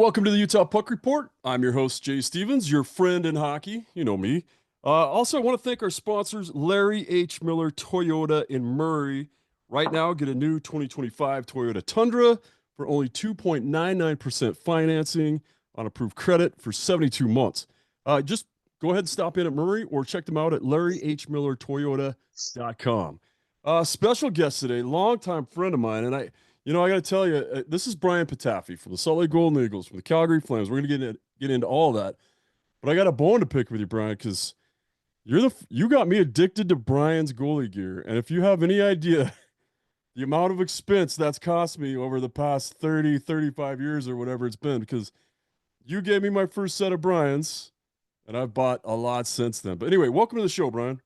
welcome to the Utah Puck Report. I'm your host, Jay Stevens, your friend in hockey. You know me. Also, I want to thank our sponsors, Larry H. Miller Toyota in Murray. Right now, get a new 2025 Toyota Tundra for only 2.99% financing on approved credit for 72 months. Just go ahead and stop in at Murray or check them out at LarryHMillerToyota.com. Special guest today, longtime friend of mine, and I got to tell you, this is Brian Patafie from the Salt Lake Golden Eagles, from the Calgary Flames. We're going to get into all that, but I got a bone to pick with you, Brian, because you got me addicted to Brian's goalie gear, and if you have any idea the amount of expense that's cost me over the past 30, 35 years or whatever it's been, because you gave me my first set of Brian's, and I've bought a lot since then. But anyway, welcome to the show, Brian.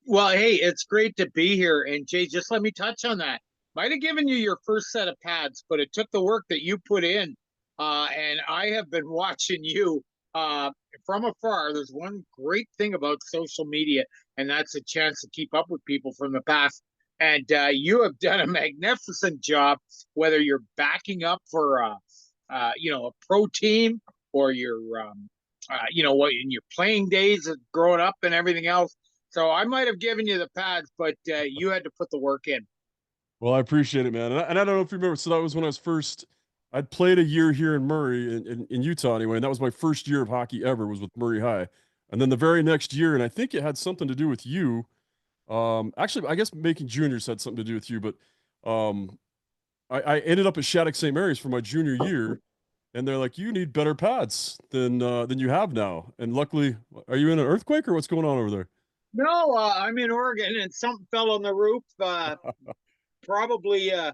Well, hey, it's great to be here. And Jay, just let me touch on that. Might have given you your first set of pads, but it took the work that you put in. And I have been watching you from afar. There's one great thing about social media, and that's a chance to keep up with people from the past. And you have done a magnificent job, whether you're backing up for, a pro team or what in your playing days of growing up and everything else. So I might have given you the pads, but you had to put the work in. Well, I appreciate it, man. And I don't know if you remember. So that was when I'd played a year here in Murray, in Utah anyway. And that was my first year of hockey ever, was with Murray High. And then the very next year, and I think it had something to do with you. Actually, I guess making juniors had something to do with you, but um, I ended up at Shattuck St. Mary's for my junior year. And they're like, you need better pads than you have now. And luckily, are you in an earthquake or what's going on over there? No, I'm in Oregon, and something fell on the roof. Probably a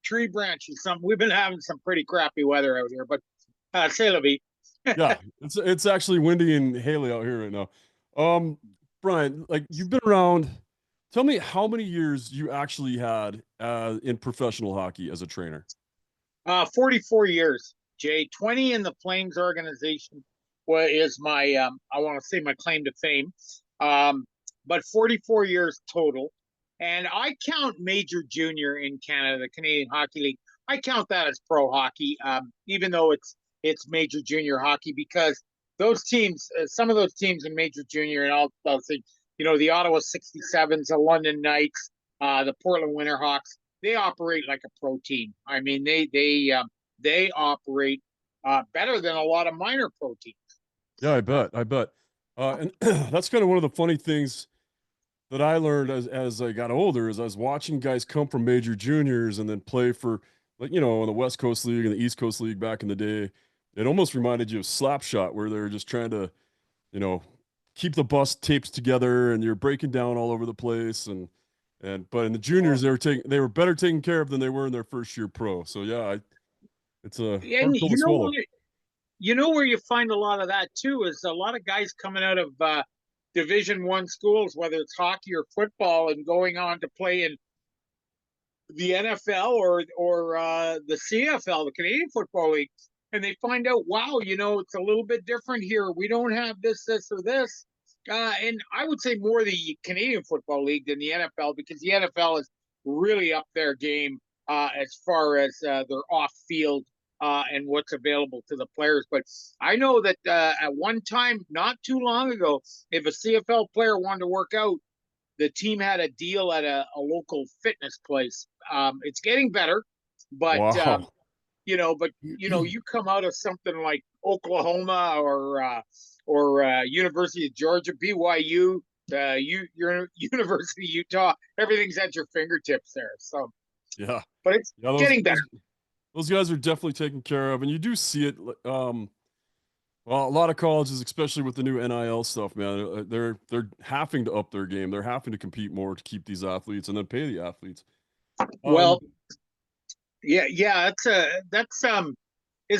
tree branch or something. We've been having some pretty crappy weather out here, but c'est la vie. Yeah, it's actually windy and haily out here right now. Um, Brian, like you've been around. Tell me how many years you actually had in professional hockey as a trainer. 44 years, Jay. 20 in the Flames organization is my, I want to say my claim to fame. But 44 years total. And I count major junior in Canada, the Canadian Hockey League. I count that as pro hockey, even though it's major junior hockey, because those teams, some of those teams in major junior, and I'll say, the Ottawa 67s, the London Knights, the Portland Winterhawks, they operate like a pro team. I mean, they operate better than a lot of minor pro teams. Yeah, I bet. I bet. And that's kind of one of the funny things that I learned as I got older is I was watching guys come from major juniors and then play for, like, in the West Coast League and the East Coast League back in the day. It almost reminded you of Slapshot, where they're just trying to, you know, keep the bus tapes together and you're breaking down all over the place. But in the juniors, they were better taken care of than they were in their first year pro. So yeah, it's a And hard pill to swallow. where you find a lot of that too is a lot of guys coming out of Division 1 schools, whether it's hockey or football, and going on to play in the NFL or the CFL, the Canadian Football League, and they find out, wow, it's a little bit different here. We don't have this, or this. And I would say more the Canadian Football League than the NFL, because the NFL is really up their game as far as their off field and what's available to the players. But I know that at one time, not too long ago, if a CFL player wanted to work out, the team had a deal at a local fitness place. It's getting better, but Wow. you come out of something like Oklahoma or University of Georgia, BYU, your University of Utah, everything's at your fingertips there. So, Yeah. but it's Yeah, those getting better. those those guys are definitely taken care of, and you do see it. Well, a lot of colleges, especially with the new NIL stuff, man, they're having to up their game. They're having to compete more to keep these athletes and then pay the athletes. Um, Well, yeah, it's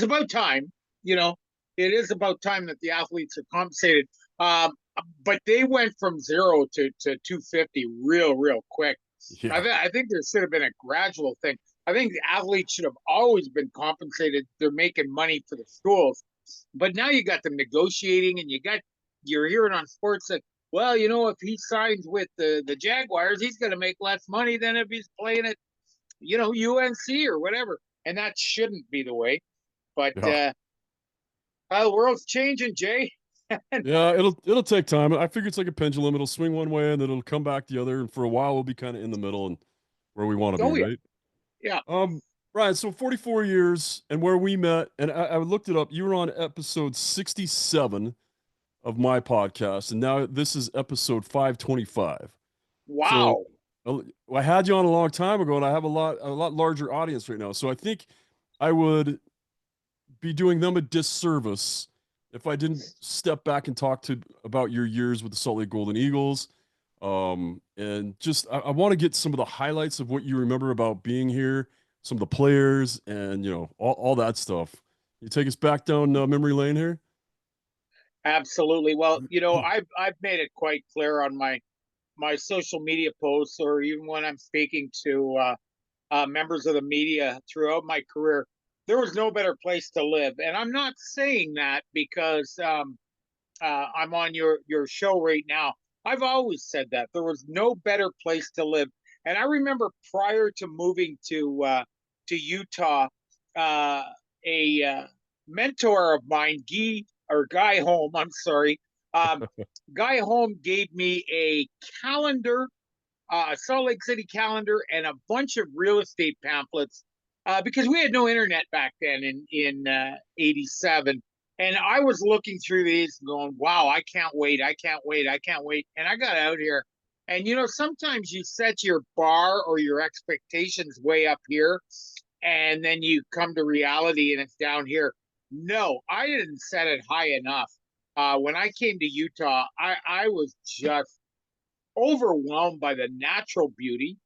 about time. You know, it is about time that the athletes are compensated. Um, but they went from zero to 250 real quick. yeah, I think there should have been a gradual thing. I think the athletes should have always been compensated. They're making money for the schools, but now you got them negotiating, and you're hearing on sports that, well, if he signs with the Jaguars, he's going to make less money than if he's playing at UNC or whatever, and that shouldn't be the way. But Yeah. the world's changing, Jay. Yeah, it'll take time. I figure it's like a pendulum. It'll swing one way and then it'll come back the other. And for a while, we'll be kind of in the middle and where we want to be, Oh yeah, right? yeah. Um, right. So 44 years and where we met, and I looked it up. You were on episode 67 of my podcast, and now this is episode 525. So Wow. uh, I had you on a long time ago, and I have a lot larger audience right now. So I think I would be doing them a disservice if I didn't step back and talk to about your years with the Salt Lake Golden Eagles. And just I want to get some of the highlights of what you remember about being here, some of the players, and all that stuff. You take us back down memory lane here. Absolutely. Well, I've made it quite clear on my social media posts, or even when I'm speaking to members of the media throughout my career, there was no better place to live. And I'm not saying that because I'm on your show right now. I've always said that there was no better place to live. And I remember prior to moving to Utah, uh, a mentor of mine, Guy Home, I'm sorry, Guy Home gave me a calendar, Salt Lake City calendar, and a bunch of real estate pamphlets because we had no internet back then in '87. And I was looking through these, going, "Wow, I can't wait! I can't wait! I can't wait!" And I got out here, and sometimes you set your bar or your expectations way up here, and then you come to reality, and it's down here. No, I didn't set it high enough. When I came to Utah, I was just overwhelmed by the natural beauty,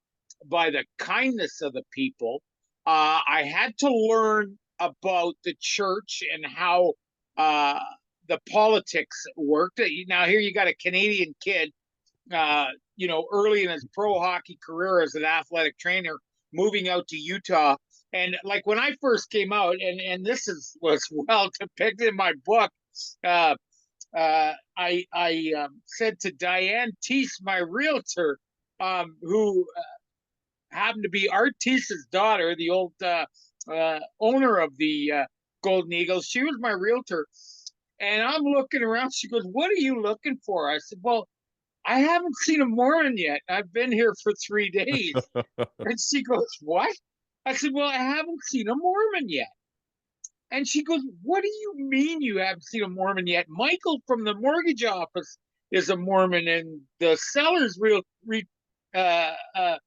by the kindness of the people. I had to learn about the church and how uh, the politics worked. Now, here you got a Canadian kid, early in his pro hockey career as an athletic trainer, moving out to Utah. And like when I first came out, and was well depicted in my book, uh, I said to Diane Teese, my realtor, who happened to be Art Teese's daughter, the old owner of the Golden Eagles. She was my realtor. And I'm looking around. She goes, "What are you looking for?" I said, "Well, I haven't seen a Mormon yet. I've been here for 3 days." And she goes, "What?" I said, "Well, I haven't seen a Mormon yet." And she goes, "What do you mean you haven't seen a Mormon yet? Michael from the mortgage office is a Mormon, and the seller's uh, uh,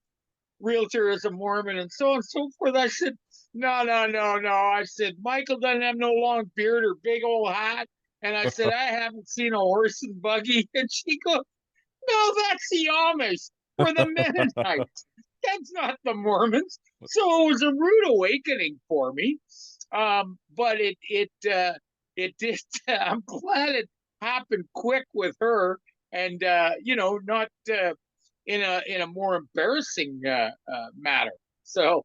realtor is a Mormon, and so on and so forth." I said, "No, no, no, no." I said, "Michael doesn't have no long beard or big old hat." And I said, "I haven't seen a horse and buggy." And she goes, "No, that's the Amish or the Mennonites. That's not the Mormons." So it was a rude awakening for me. But it did. I'm glad it happened quick with her, and not in a more embarrassing matter. So,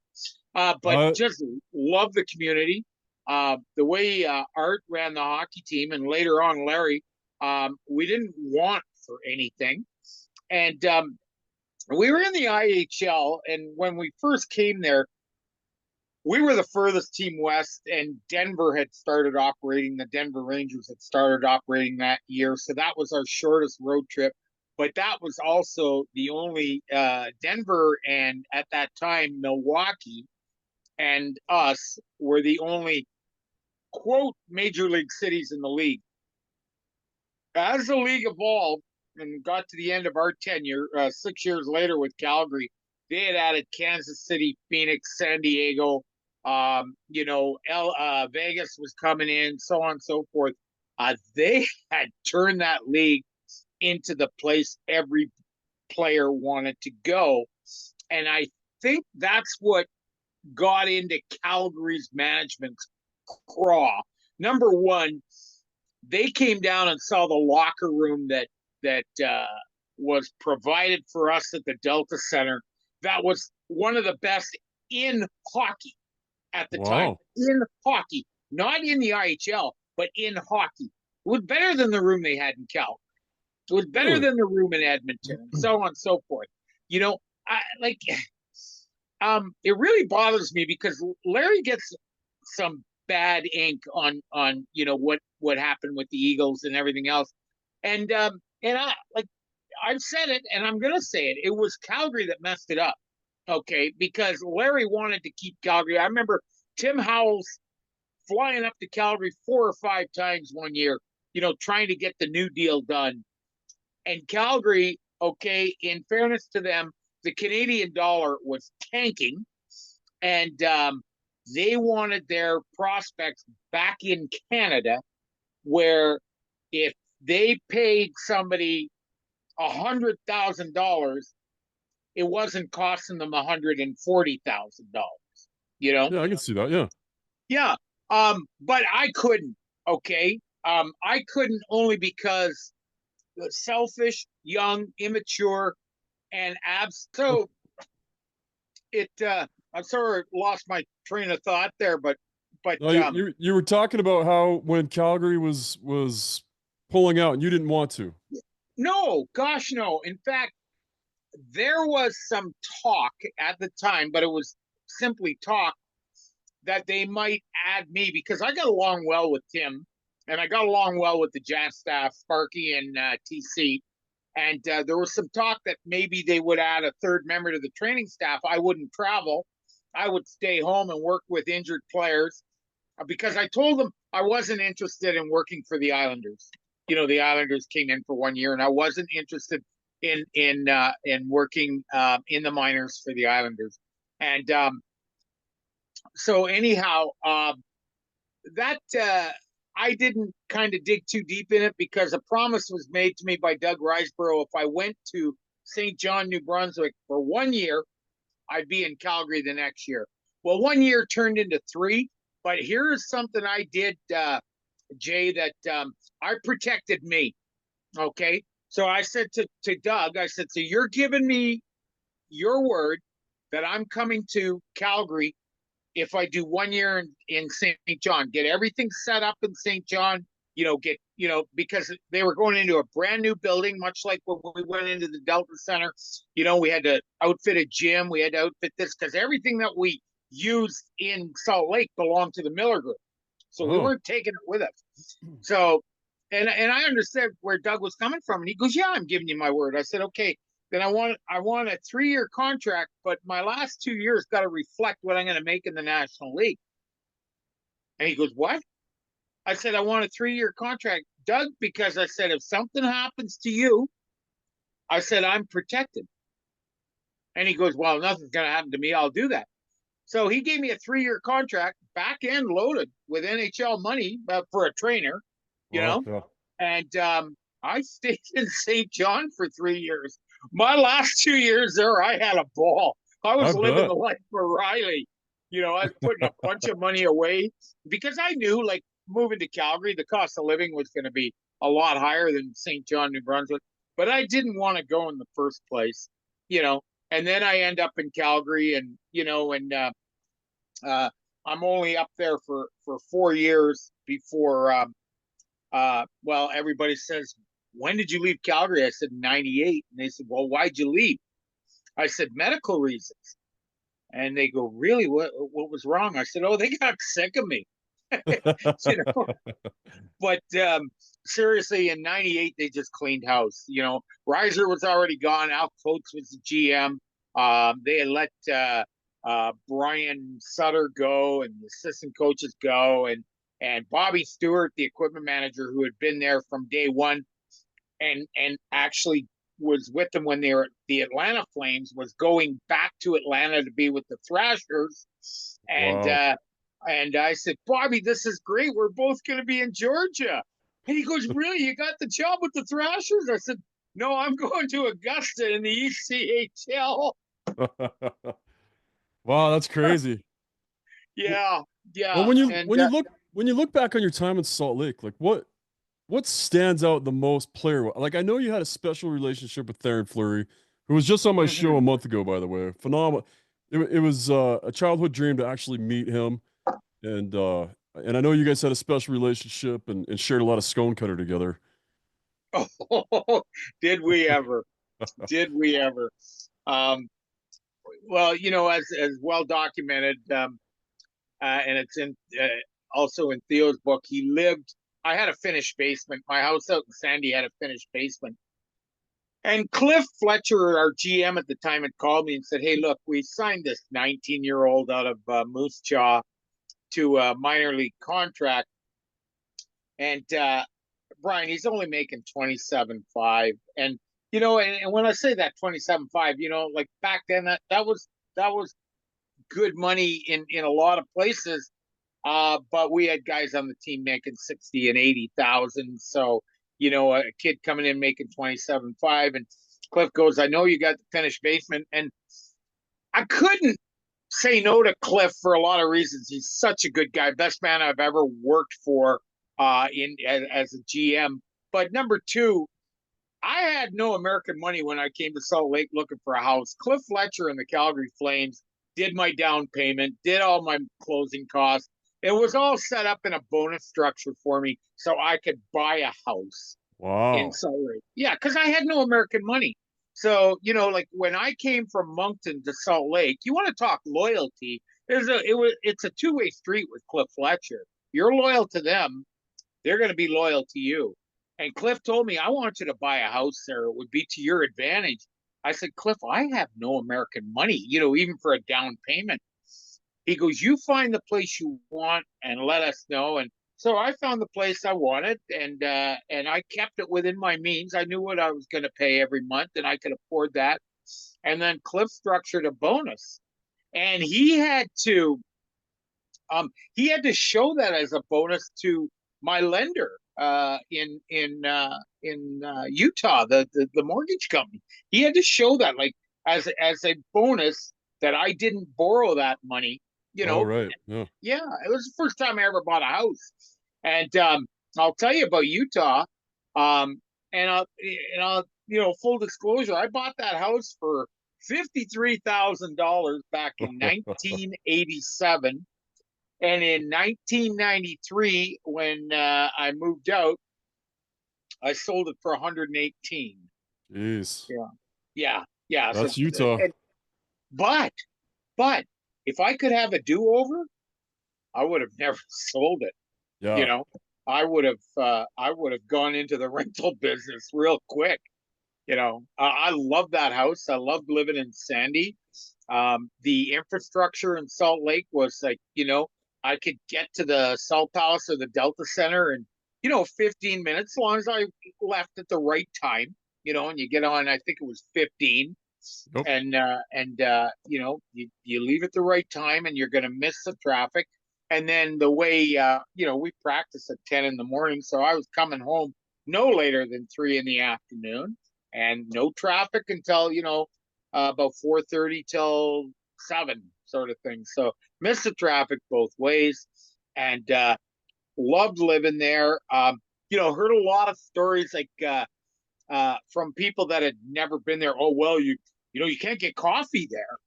but uh, just love the community. The way Art ran the hockey team, and later on Larry, we didn't want for anything, and we were in the IHL. And when we first came there, we were the furthest team west, and Denver had started operating. The Denver Rangers had started operating that year, so that was our shortest road trip. But that was also the only Denver, and at that time Milwaukee and us were the only quote major league cities in the league. As the league evolved and got to the end of our tenure, 6 years later with Calgary, they had added Kansas City, Phoenix, San Diego. Vegas was coming in, so on and so forth. They had turned that league into the place every player wanted to go. And I think that's what got into Calgary's management's craw. Number one, they came down and saw the locker room that was provided for us at the Delta Center. That was one of the best in hockey at the time. wow. In hockey, not in the IHL, but in hockey. It was better than the room they had in Calgary. It was better Really? than the room in Edmonton, and so on and so forth. You know, I like. It really bothers me because Larry gets some bad ink on what happened with the Eagles and everything else. And I like I've said it and I'm gonna say it. It was Calgary that messed it up. Okay, because Larry wanted to keep Calgary. I remember Tim Howell's flying up to Calgary 4 or 5 times one year, trying to get the New Deal done. And Calgary, okay, in fairness to them, the Canadian dollar was tanking, and they wanted their prospects back in Canada, where if they paid somebody $100,000, it wasn't costing them $140,000. You know? Yeah, I can see that. Yeah. Yeah. But I couldn't. Okay. I couldn't only because selfish, young, immature, and abs. So it. I'm sorry, lost my train of thought there, but No, you were talking about how when Calgary was pulling out and you didn't want to. no, gosh, no. In fact, there was some talk at the time, but it was simply talk that they might add me because I got along well with Tim and I got along well with the Jazz staff, Sparky and TC. And there was some talk that maybe they would add a third member to the training staff. I wouldn't travel. I would stay home and work with injured players because I told them I wasn't interested in working for the Islanders. The Islanders came in for 1 year, and I wasn't interested in working in the minors for the Islanders. And so anyhow, that I didn't kind of dig too deep in it because a promise was made to me by Doug Riseborough. If I went to St. John, New Brunswick for 1 year, I'd be in Calgary the next year. Well, 1 year turned into 3, but here's something I did, Jay, that I protected me. Okay. So I said to Doug, I said, so you're giving me your word that I'm coming to Calgary if I do 1 year in St. John, get everything set up in St. John, because they were going into a brand new building, much like when we went into the Delta Center. We had to outfit a gym, we had to outfit this because everything that we used in Salt Lake belonged to the Miller Group. So we Oh, weren't taking it with us. So, and I understood where Doug was coming from. And he goes, yeah, I'm giving you my word. I said, okay, then I want a 3 year contract, but my last 2 years got to reflect what I'm going to make in the National League. And he goes, what? I said, I want a 3 year contract, Doug, because I said, if something happens to you, I said, I'm protected. And he goes, well, nothing's going to happen to me. I'll do that. So he gave me a 3 year contract, back end loaded with NHL money for a trainer, you wow. know, Yeah. and I stayed in St. John for 3 years. My last 2 years there, I had a ball. I I was living bet. the life for Riley. I was putting a bunch of money away because I knew, like, moving to Calgary, the cost of living was going to be a lot higher than St. John, New Brunswick. But I didn't want to go in the first place, you know. And then I end up in Calgary, and I'm only up there for 4 years before well, everybody says, when did you leave Calgary? I said, 98. And they said, well, why'd you leave? I said, medical reasons. And they go, really? What was wrong? I said, oh, they got sick of me. you know, but seriously, in 98, they just cleaned house. Reiser was already gone. Al Coates was the GM. They had let Brian Sutter go and the assistant coaches go. And Bobby Stewart, the equipment manager who had been there from day one and actually was with them when they were at the Atlanta Flames, was going back to Atlanta to be with the Thrashers. And Wow. and I said, Bobby, this is great. We're both going to be in Georgia. And he goes, really? You got the job with the Thrashers? I said, no, I'm going to Augusta in the ECHL. Wow, that's crazy. W- Yeah, Well, yeah. when you And when you look when you look back on your time in Salt Lake, like what stands out the most player? Like I know you had a special relationship with Theron Fleury, who was just on my show mhm. a month ago, by the way. Phenomenal. It was a childhood dream to actually meet him, and uh, and I know you guys had a special relationship and shared a lot of scone cutter together. Oh, did we ever? Did we ever? Um, well, as well documented, and it's in. also in Theo's book, he lived. I had a finished basement. My house out in Sandy had a finished basement. And Cliff Fletcher, our GM at the time, had called me and said, "Hey, look, we signed this 19-year-old out of Moose Jaw to a minor league contract, and Brian, he's only making 27.5, and and when I say that 27.5, like back then, that was good money in a lot of places. But we had guys on the team making 60 and 80,000. So, a kid coming in making 27.5, and Cliff goes, "I know you got the finished basement." And I couldn't say no to Cliff for a lot of reasons. He's such a good guy, best man I've ever worked for in as a GM. But number two, I had no American money when I came to Salt Lake looking for a house. Cliff Fletcher and the Calgary Flames did my down payment, did all my closing costs. It was all set up in a bonus structure for me so I could buy a house in Wow. Salt Lake. Yeah, because I had no American money. So, like when I came from Moncton to Salt Lake, you want to talk loyalty. It's a two-way street with Cliff Fletcher. You're loyal to them, they're going to be loyal to you. And Cliff told me, "I want you to buy a house there. It would be to your advantage." I said, "Cliff, I have no American money, even for a down payment." He goes, "You find the place you want and let us know." And so I found the place I wanted, and I kept it within my means. I knew what I was going to pay every month, and I could afford that. And then Cliff structured a bonus, and he had to show that as a bonus to my lender in Utah, the mortgage company. He had to show that, like, as a bonus, that I didn't borrow that money. You Oh, know, right. Yeah. yeah, it was the first time I ever bought a house, and I'll tell you about Utah. Um, and I'll full disclosure, I bought that house for $53,000 back in 1987. And in 1993, when I moved out, I sold it for 118. Jeez. Yeah, yeah, yeah. So, That's Utah. but, but if I could have a do-over, I would have never sold it. You Yeah. know, I would have gone into the rental business real quick. I love that house. I loved living in Sandy. The infrastructure in Salt Lake was like, I could get to the Salt Palace or the Delta Center in, 15 minutes, as long as I left at the right time, and you get on, I think it was 15. Yep. And you leave at the right time and you're going to miss the traffic. And then the way, we practice at 10 in the morning. So I was coming home no later than 3 in the afternoon, and no traffic until, about 4:30 till 7 sort of thing. So missed the traffic both ways, and loved living there. Heard a lot of stories like from people that had never been there. "Oh, well, you can't get coffee there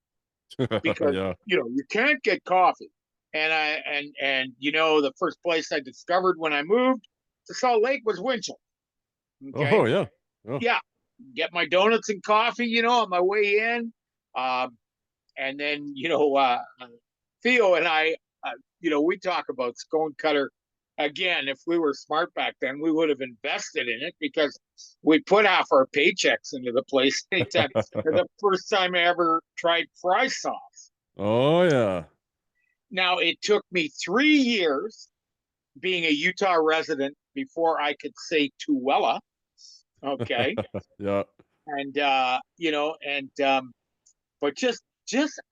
because Yeah. you can't get coffee." And the first place I discovered when I moved to Salt Lake was Winchell. Oh, Okay, yeah. Yeah. yeah, get my donuts and coffee, on my way in. Um, and then, Theo and I, we talk about Scone Cutter. Again, if we were smart back then, we would have invested in it, because we put half our paychecks into the place. The first time I ever tried fry sauce. Oh, yeah. Now, it took me 3 years being a Utah resident before I could say Tuwella. Okay. Yeah. But just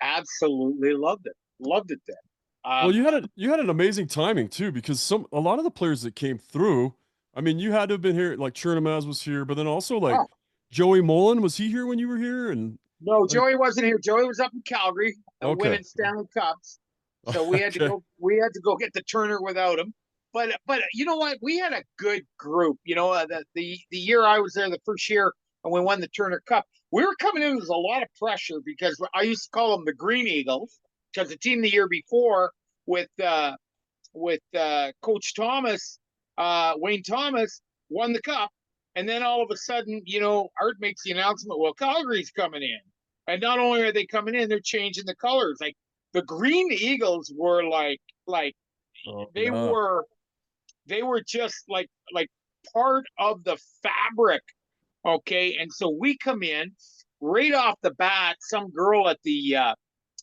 absolutely loved it. Loved it then. Well, Um, you had an amazing timing too, because a lot of the players that came through, I mean, you had to have been here, like Chernamaz was here, but then also like oh, Joey Mullen, was he here when you were here? And no, like, Joey wasn't here. Joey was up in Calgary, okay. winning Stanley Cups. So we had to Okay. go. We had to go get the Turner without him. But you know what? We had a good group. The year I was there, the first year, and we won the Turner Cup, we were coming in with a lot of pressure, because I used to call them the Green Eagles, because the team the year before with Coach Thomas, Wayne Thomas, won the cup. And then all of a sudden, Art makes the announcement, "Well, Calgary's coming in." And not only are they coming in, they're changing the colors. Like, the Green Eagles were like Oh they yeah. were they were just like part of the fabric. Okay, and so we come in right off the bat. Some girl at the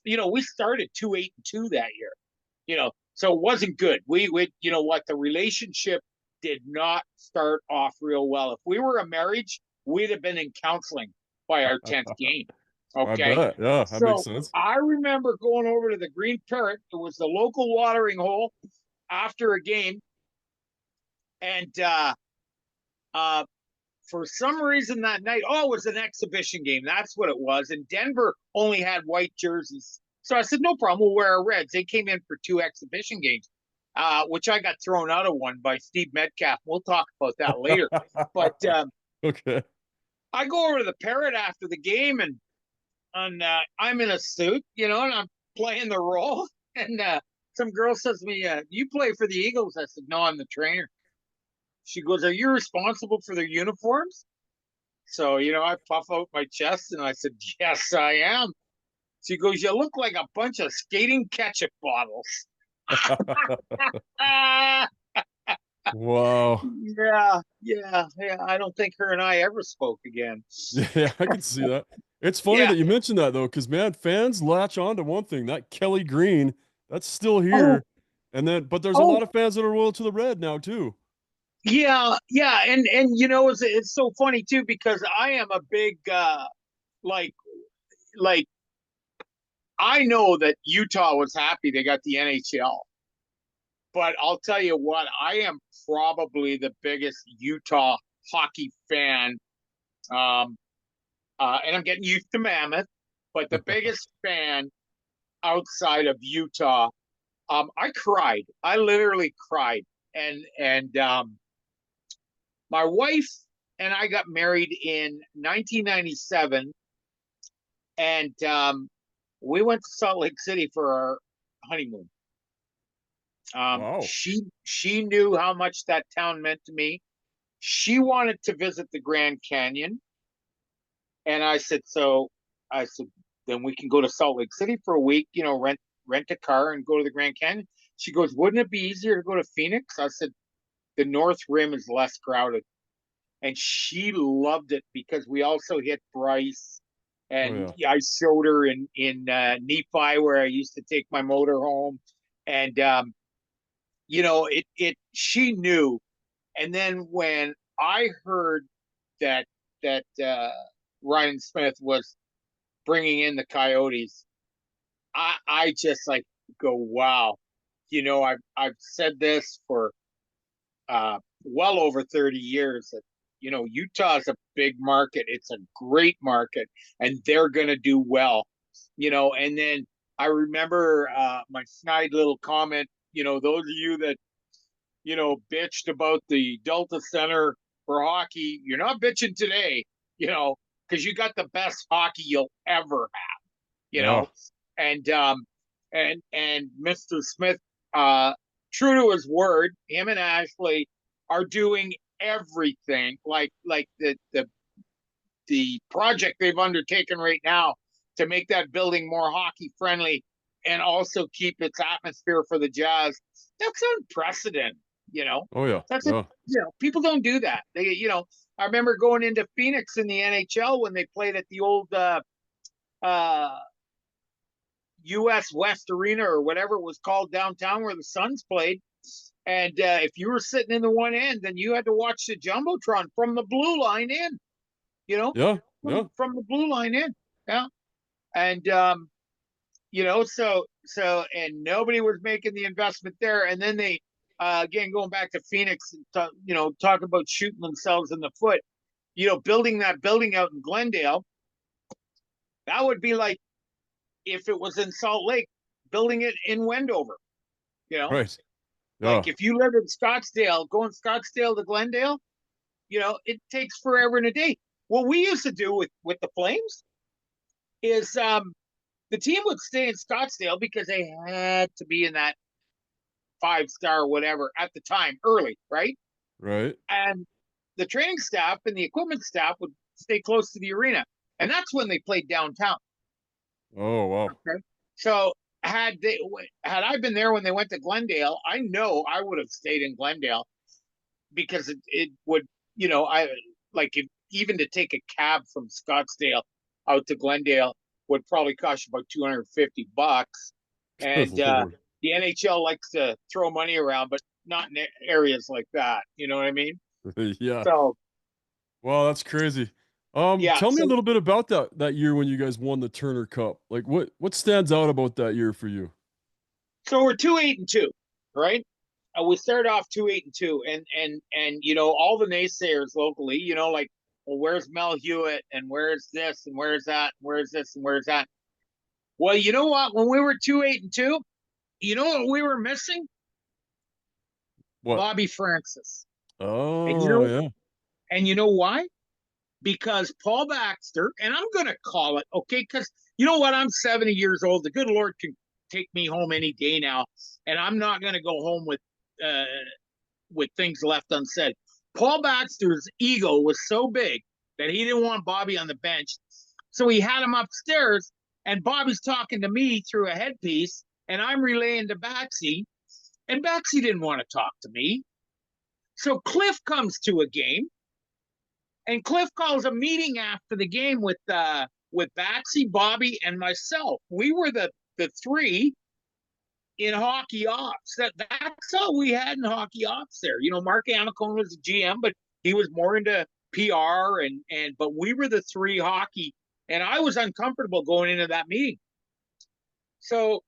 we started 2-8-2 that year. So it wasn't good. We the relationship did not start off real well. If we were a marriage, we'd have been in counseling by our 10th game. I Okay. bet. Yeah, that makes So sense. I remember going over to the Green Parrot. It was the local watering hole after a game. And uh, for some reason that night, it was an exhibition game. That's what it was. And Denver only had white jerseys. So I said, no problem. We'll wear our reds. They came in for 2 exhibition games, which I got thrown out of one by Steve Metcalf. We'll talk about that later. But Okay. I go over to the Parrot after the game, and I'm in a suit, and I'm playing the role. And some girl says to me, you play for the Eagles? I said, no, I'm the trainer. She goes, are you responsible for their uniforms? So, I puff out my chest and I said, yes, I am. She goes, you look like a bunch of skating ketchup bottles. Ah, Wow. yeah. I don't think her and I ever spoke again. Yeah, I can see that. It's funny Yeah. that you mentioned that though, because man, fans latch on to one thing. That Kelly Green, that's still Oh, here. And then, but there's a oh, lot of fans that are loyal to the red now too. yeah. And it's so funny too, because I am a big, like, like, I know that Utah was happy they got the NHL. But I'll tell you what, I am probably the biggest Utah hockey fan. Um, and I'm getting used to Mammoth, but the biggest fan outside of Utah. I cried. I literally cried. And my wife and I got married in 1997, and we went to Salt Lake City for our honeymoon. Wow. She knew how much that town meant to me. She wanted to visit the Grand Canyon, and I said, then we can go to Salt Lake City for a week. Rent a car and go to the Grand Canyon. She goes, wouldn't it be easier to go to Phoenix? I said, the North Rim is less crowded, and she loved it because we also hit Bryce, Oh and yeah. I showed her in Nephi where I used to take my motor home, and it she knew. And then when I heard that Ryan Smith was bringing in the Coyotes, I just like go, wow. I've said this for well over 30 years that Utah's a big market. It's a great market, and they're going to do well. And then I remember my snide little comment. Those of you that bitched about the Delta Center for hockey, you're not bitching today. Because you got the best hockey you'll ever have. You Yeah. know, and Mr. Smith, uh, true to his word, him and Ashley are doing everything like the project they've undertaken right now to make that building more hockey friendly and also keep its atmosphere for the Jazz. That's unprecedented. You know, Oh yeah. that's a Yeah. people don't do that. I remember going into Phoenix in the NHL when they played at the old uh, U.S. West Arena or whatever it was called downtown where the Suns played. And if you were sitting in the one end, then you had to watch the jumbotron from the blue line in. You know, Yeah. Yeah. from the blue line in. Yeah, and and nobody was making the investment there. And then they, again, going back to Phoenix, talk about shooting themselves in the foot. Building that building out in Glendale, that would be like if it was in Salt Lake, building it in Wendover. You know, Right. like Yeah. if you live in Scottsdale, going Scottsdale to Glendale, it takes forever and a day. What we used to do with the Flames is the team would stay in Scottsdale because they had to be in that 5-star whatever at the time early, right? Right. And the training staff and the equipment staff would stay close to the arena, and that's when they played downtown. Oh wow. Okay, so had I been there when they went to Glendale, I know I would have stayed in Glendale because it would, I like if, even to take a cab from Scottsdale out to Glendale would probably cost you about $250. Good And Lord. the NHL likes to throw money around, but not in areas like that. You know what I mean? Yeah. So Wow, that's crazy. yeah, Tell me a so little bit about that year when you guys won the Turner Cup. Like what stands out about that year for you? we're 2-8-2, right? We started off 2-8-2, and all the naysayers locally, like, well, where's Mel Hewitt and where's this and where's that, where's this and where's that. Well, you know what? When we were 2-8-2, you know what we were missing? What? Bobby Francis. And you Oh, know, yeah. and you know why? Because Paul Baxter, and I'm gonna call it, okay, because you know what? I'm 70 years old. The good Lord can take me home any day now, and I'm not gonna go home uh, with things left unsaid. Paul Baxter's ego was so big that he didn't want Bobby on the bench. So he had him upstairs, and Bobby's talking to me through a headpiece, and I'm relaying to Baxy, and Baxy didn't want to talk to me. So Cliff comes to a game, and Cliff calls a meeting after the game with Baxy, Bobby, and myself. We were the three in hockey ops. That's all we had in hockey ops there. Mark Amicone was the GM, but he was more into PR but we were the three hockey, and I was uncomfortable going into that meeting. So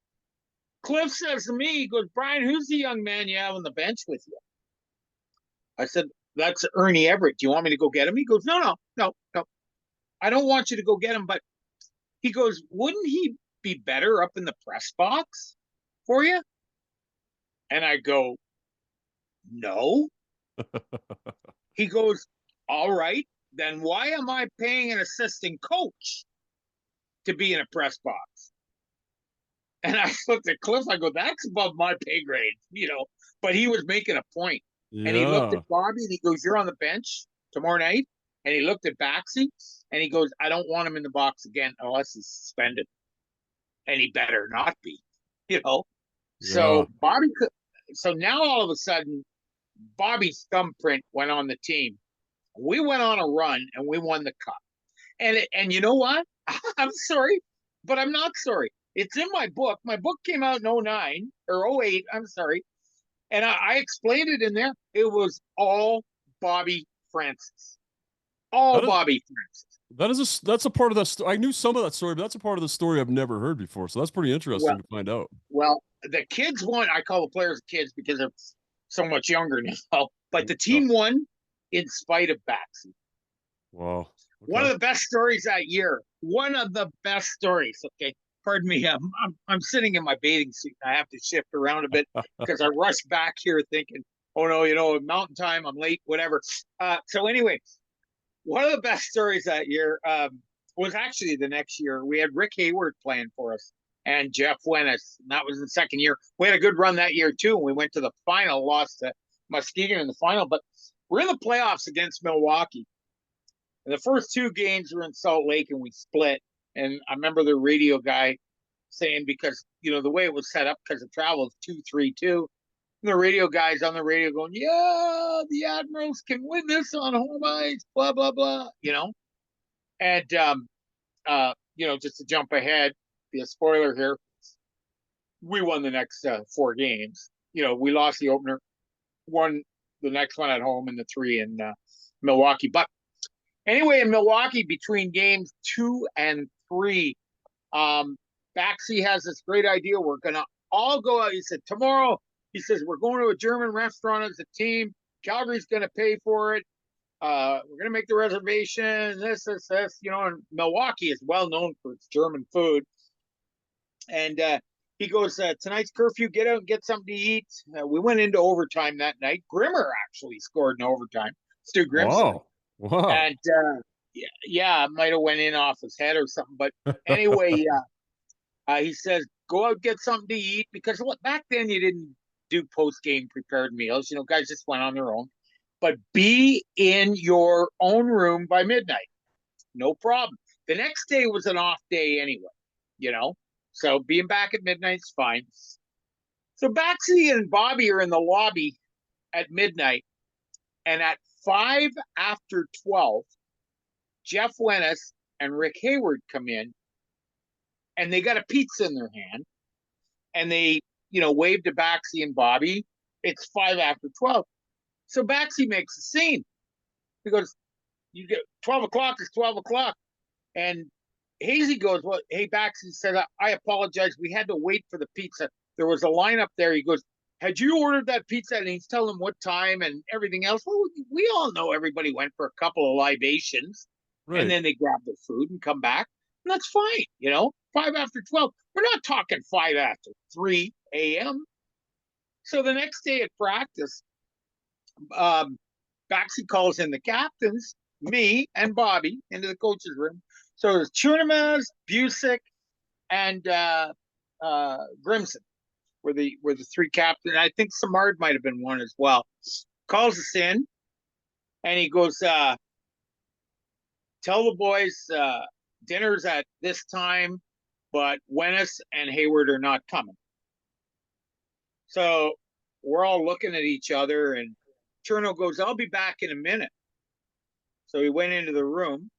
Cliff says to me, he goes, Brian, who's the young man you have on the bench with you? I said, that's Ernie Everett. Do you want me to go get him? He goes, no, no, no, no. I don't want you to go get him, but he goes, wouldn't he be better up in the press box for you? And I go, no. He goes, all right, then why am I paying an assistant coach to be in a press box? And I looked at Cliff, I go, that's above my pay grade. But he was making a point. And he looked at Yeah. Bobby and he goes, you're on the bench tomorrow night. And he looked at Baxi and he goes, I don't want him in the box again unless he's suspended. And he better not be, you know. Yeah. So so now all of a sudden, Bobby's thumbprint went on the team. We went on a run and we won the cup. And you know what? I'm sorry, but I'm not sorry. It's in my book. My book came out in 09 or 08. I'm sorry. And I explained it in there. It was all Bobby Francis. All That is Bobby Francis. that's a part of that story. I knew some of that story, but that's a part of the story I've never heard before. So that's pretty Well, interesting to find out. the kids won. I call the players kids because they're so much younger now. But the Yeah. team won in spite of Baxi. Wow. One of Okay. the best stories that year. One of the best stories. Okay, pardon me. I'm sitting in my bathing suit. I have to shift around a bit because I rushed back here thinking, oh no, mountain time. I'm late. Whatever. So anyway, one of the best stories that year was actually the next year. We had Rick Hayward playing for us and Jeff Wennis. And that was the second year. We had a good run that year too. And we went to the final, lost to Muskegon in the final, but we're in the playoffs against Milwaukee. And the first two games were in Salt Lake and we split. And I remember the radio guy saying, because, the way it was set up because of travel is 2-3-2. And the radio guy's on the radio going, yeah, the Admirals can win this on home ice, blah, blah, blah. And, just to jump ahead, be a spoiler here, we won the next four games. We lost the opener, won the next one at home, and the three in Milwaukee. But anyway, in Milwaukee, between games 2 and 3, Baxi has this great idea. We're going to all go out. He said, tomorrow, he says, we're going to a German restaurant as a team. Calgary's going to pay for it. We're going to make the reservation, this. And Milwaukee is well known for its German food. And he goes, tonight's curfew, get out and get something to eat. We went into overtime that night. Grimmer actually scored in overtime. Stu Grimson. Wow. Wow. And yeah, might have went in off his head or something. But anyway, he says, go out, get something to eat. Because back then you didn't do post-game prepared meals. Guys just went on their own. But be in your own room by midnight. No problem. The next day was an off day anyway, you know? So being back at midnight's fine. So Baxi and Bobby are in the lobby at midnight, and at 5 after 12, Jeff Wennis and Rick Hayward come in, and they got a pizza in their hand, and they, wave to Baxi and Bobby. It's 5 after 12. So Baxi makes a scene. He goes, "You get 12 o'clock is 12 o'clock." And Hazy goes, "Well, hey, Baxi said, I apologize. We had to wait for the pizza. There was a line up there." He goes, "Had you ordered that pizza?" And he's telling them what time and everything else. Well, we all know everybody went for a couple of libations, and Right. then they grab their food and come back. And that's fine. 5 after 12. We're not talking 5 after 3 a.m. So the next day at practice, Baxi calls in the captains, me and Bobby, into the coach's room. So it's Chunamaz, Busick, and Grimson were the three captains. I think Samard might have been one as well. Calls us in, and he goes, "Tell the boys dinner's at this time, but Wennis and Hayward are not coming." So we're all looking at each other, and Cherno goes, "I'll be back in a minute." So he went into the room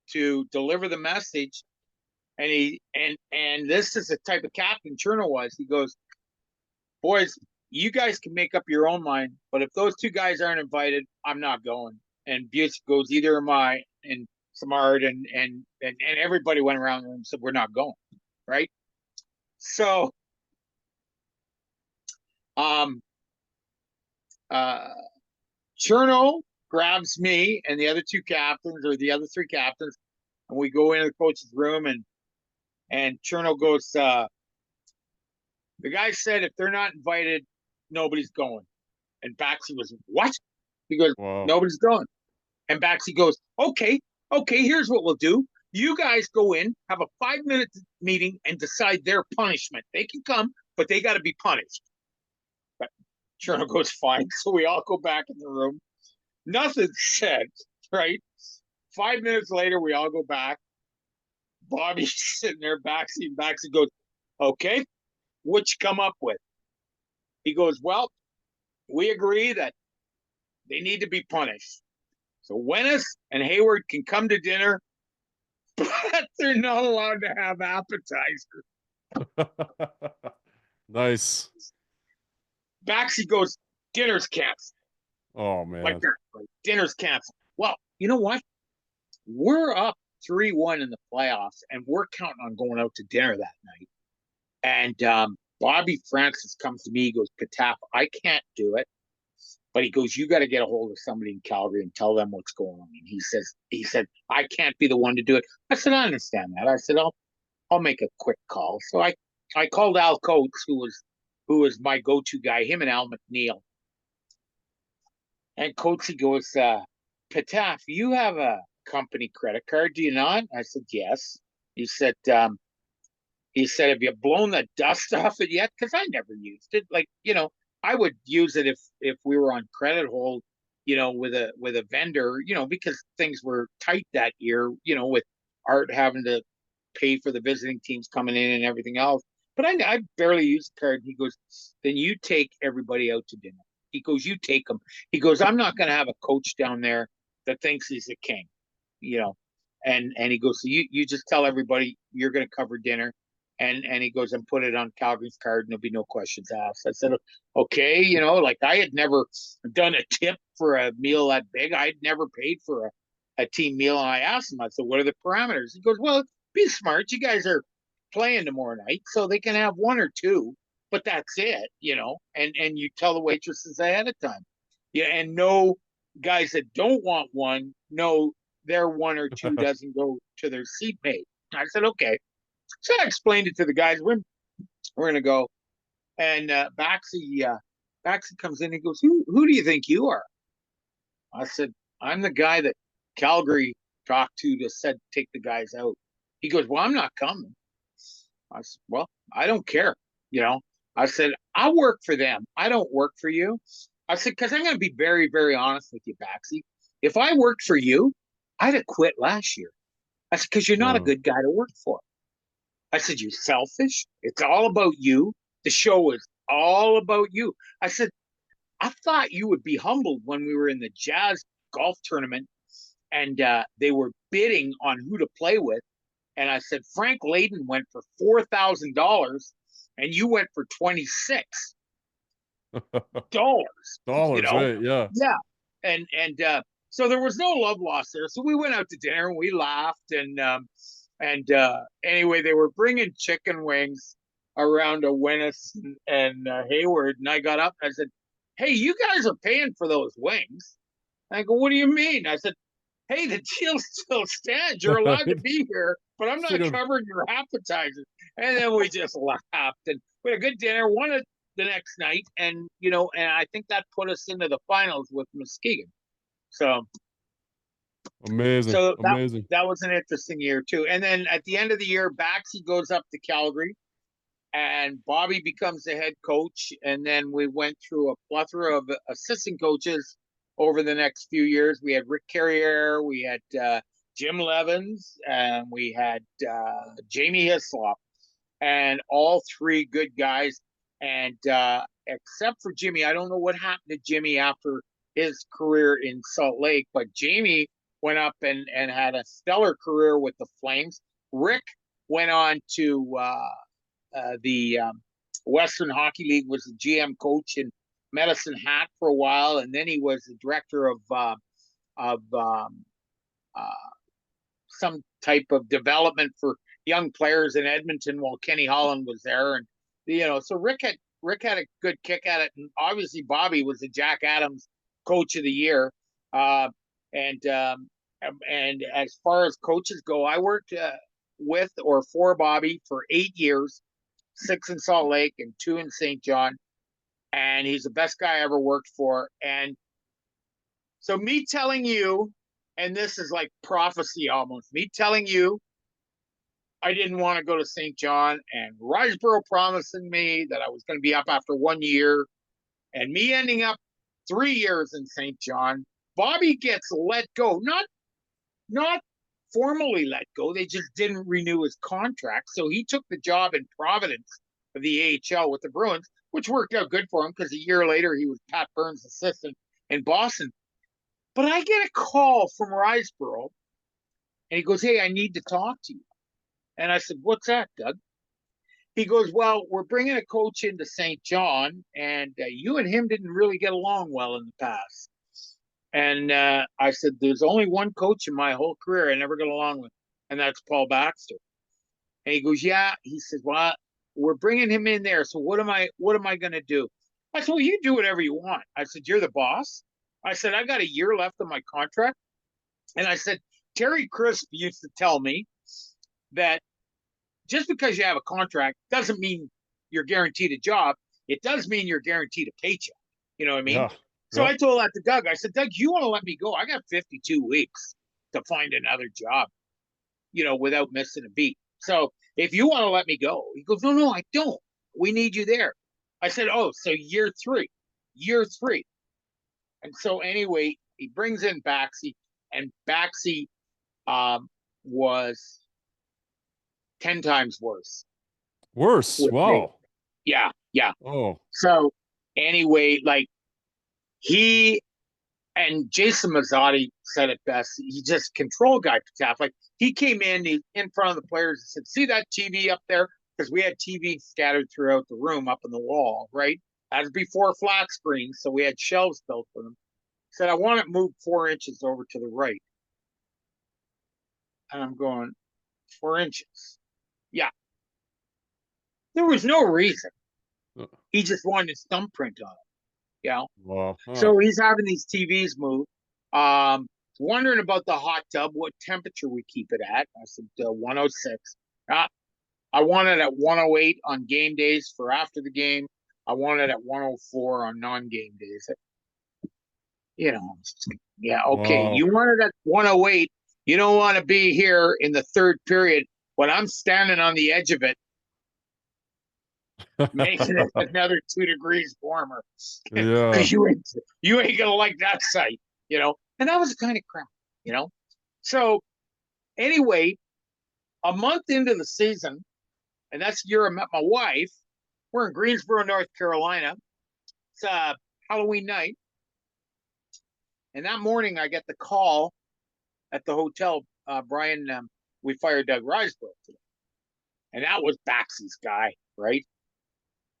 to deliver the message, and this is the type of captain Cherno was. He goes, "Boys, you guys can make up your own mind, but if those two guys aren't invited, I'm not going." And Butch goes, "Either am I." And Samard and everybody went around the room and said, "We're not going." Right. So um uh Cherno grabs me and the other two captains, or the other three captains, and we go into the coach's room, and Cherno goes, "The guy said if they're not invited, nobody's going." And Baxi was, "What?" He goes, Wow. "Nobody's going." And Baxi goes, "Okay, here's what we'll do. You guys go in, have a 5 minute meeting, and decide their punishment. They can come, but they got to be punished." But Cherno goes, "Fine." So we all go back in the room. Nothing's said, right? 5 minutes later, we all go back. Bobby's sitting there, Baxi, and Baxi goes, "Okay, what you come up with?" He goes, "Well, we agree that they need to be punished. So Wennis and Hayward can come to dinner, but they're not allowed to have appetizers." Nice. Baxi goes, "Dinner's canceled." Oh Like man. that. Like, dinner's canceled. Well, you know what? We're up 3-1 in the playoffs, and we're counting on going out to dinner that night. And Bobby Francis comes to me. He goes, "Pataf, I can't do it." But he goes, "You got to get a hold of somebody in Calgary and tell them what's going on." And he said, "I can't be the one to do it." I said, "I understand that." I said, I'll make a quick call. So I called Al Coates, who was my go-to guy, him and Al McNeil. And Coates, he goes, "Pataf, you have a company credit card, do you not?" I said, "Yes." He said, "Have you blown the dust off it yet?" Because I never used it. Like, I would use it if we were on credit hold, with a vendor, because things were tight that year, with Art having to pay for the visiting teams coming in and everything else. But I barely use the card. He goes, "Then you take everybody out to dinner." He goes, "You take them." He goes, "I'm not going to have a coach down there that thinks he's a king, you know. And he goes, "So you just tell everybody you're going to cover dinner." And he goes, "And put it on Calgary's card, and there'll be no questions asked." I said, "Okay," like I had never done a tip for a meal that big. I'd never paid for a team meal. And I asked him, I said, "What are the parameters?" He goes, "Well, be smart. You guys are playing tomorrow night, so they can have one or two, but that's it. And you tell the waitresses ahead of time. Yeah, and no guys that don't want one, no, their one or two doesn't go to their seatmate." I said, "Okay." So I explained it to the guys. We're gonna go, and Baxi comes in. He goes, "Who do you think you are?" I said, "I'm the guy that Calgary talked to said take the guys out." He goes, "Well, I'm not coming." I said, "Well, I don't care." You know, I said, "I work for them. I don't work for you." I said, "Because I'm going to be very, very honest with you, Baxi. If I worked for you, I'd have quit last year." I said, "Because you're not a No. good guy to work for." I said, you selfish. It's all about you. The show is all about you. I said, I thought you would be humbled when we were in the Jazz golf tournament and they were bidding on who to play with. And I said, Frank Layden went for $4,000 and you went for $26, you Dollars, know? right? Yeah. Yeah. And so there was no love lost there. So we went out to dinner and we laughed. And anyway, they were bringing chicken wings around to Wennis and Hayward. And I got up and I said, hey, you guys are paying for those wings. I go, what do you mean? I said, hey, the deal still stands. You're allowed to be here, but I'm Still not got covering your appetizers. And then we just laughed and we had a good dinner, won it the next night. And, and I think that put us into the finals with Muskegon. So, amazing, so that, amazing. that was an interesting year too. And then at the end of the year, Baxi goes up to Calgary and Bobby becomes the head coach. And then we went through a plethora of assistant coaches over the next few years. We had Rick Carriere, we had Jim Levins, and we had Jamie Hislop, and all three good guys. And except for Jimmy, I don't know what happened to Jimmy after his career in Salt Lake, but Jamie went up and had a stellar career with the Flames. Rick went on to the Western Hockey League, was the GM coach in Medicine Hat for a while, and then he was the director of some type of development for young players in Edmonton while Kenny Holland was there. And so Rick had a good kick at it, and obviously Bobby was the Jack Adams Coach of the Year. Uh, and and as far as coaches go, I worked with or for Bobby for 8 years, 6 in Salt Lake and 2 in St. John. And he's the best guy I ever worked for. And so me telling you, and this is like prophecy almost, me telling you I didn't want to go to St. John, and Riseborough promising me that I was going to be up after 1 year, and me ending up 3 years in St. John. Bobby gets let go, not formally let go. They just didn't renew his contract. So he took the job in Providence of the AHL with the Bruins, which worked out good for him because a year later he was Pat Burns' assistant in Boston. But I get a call from Riseborough, and he goes, hey, I need to talk to you. And I said, what's that, Doug? He goes, well, we're bringing a coach into St. John, and you and him didn't really get along well in the past. And I said, there's only one coach in my whole career I never got along with, and that's Paul Baxter. And he goes, yeah. He says, well, we're bringing him in there. So what am I going to do? I said, well, you do whatever you want. I said, you're the boss. I said, I got a year left on my contract. And I said, Terry Crisp used to tell me that just because you have a contract doesn't mean you're guaranteed a job. It does mean you're guaranteed a paycheck. You know what I mean? Yeah. So Yep. I told that to Doug. I said, Doug, you want to let me go? I got 52 weeks to find another job, without missing a beat. So if you want to let me go, he goes, no, I don't. We need you there. I said, oh, so year three. And so anyway, he brings in Baxi, and Baxi was 10 times worse Worse. with me. Wow. Yeah, yeah. Oh. So anyway, like he and Jason Mazzotti said it best. He just control guy Patafie. Like he came in front of the players and said, see that TV up there? Because we had TV scattered throughout the room up on the wall, right? That was before flat screens, so we had shelves built for them. He said, I want it moved 4 inches over to the right. And I'm going, 4 inches. Yeah. There was no reason. Uh, He just wanted his thumbprint on it. Wow. Huh. So he's having these TVs move. Wondering about the hot tub, what temperature we keep it at. I said 106. I want it at 108 on game days for after the game. I want it at 104 on non-game days. Yeah, okay. Wow. You want it at 108. You don't want to be here in the third period when I'm standing on the edge of it, making it another 2 degrees warmer. Yeah. Because you ain't gonna like that sight. And that was kind of crap. So anyway, a month into the season, and that's the year I met my wife. We're in Greensboro, North Carolina. It's Halloween night, and that morning I get the call at the hotel. Brian, we fired Doug Riseborough today, and that was Baxy's guy, right?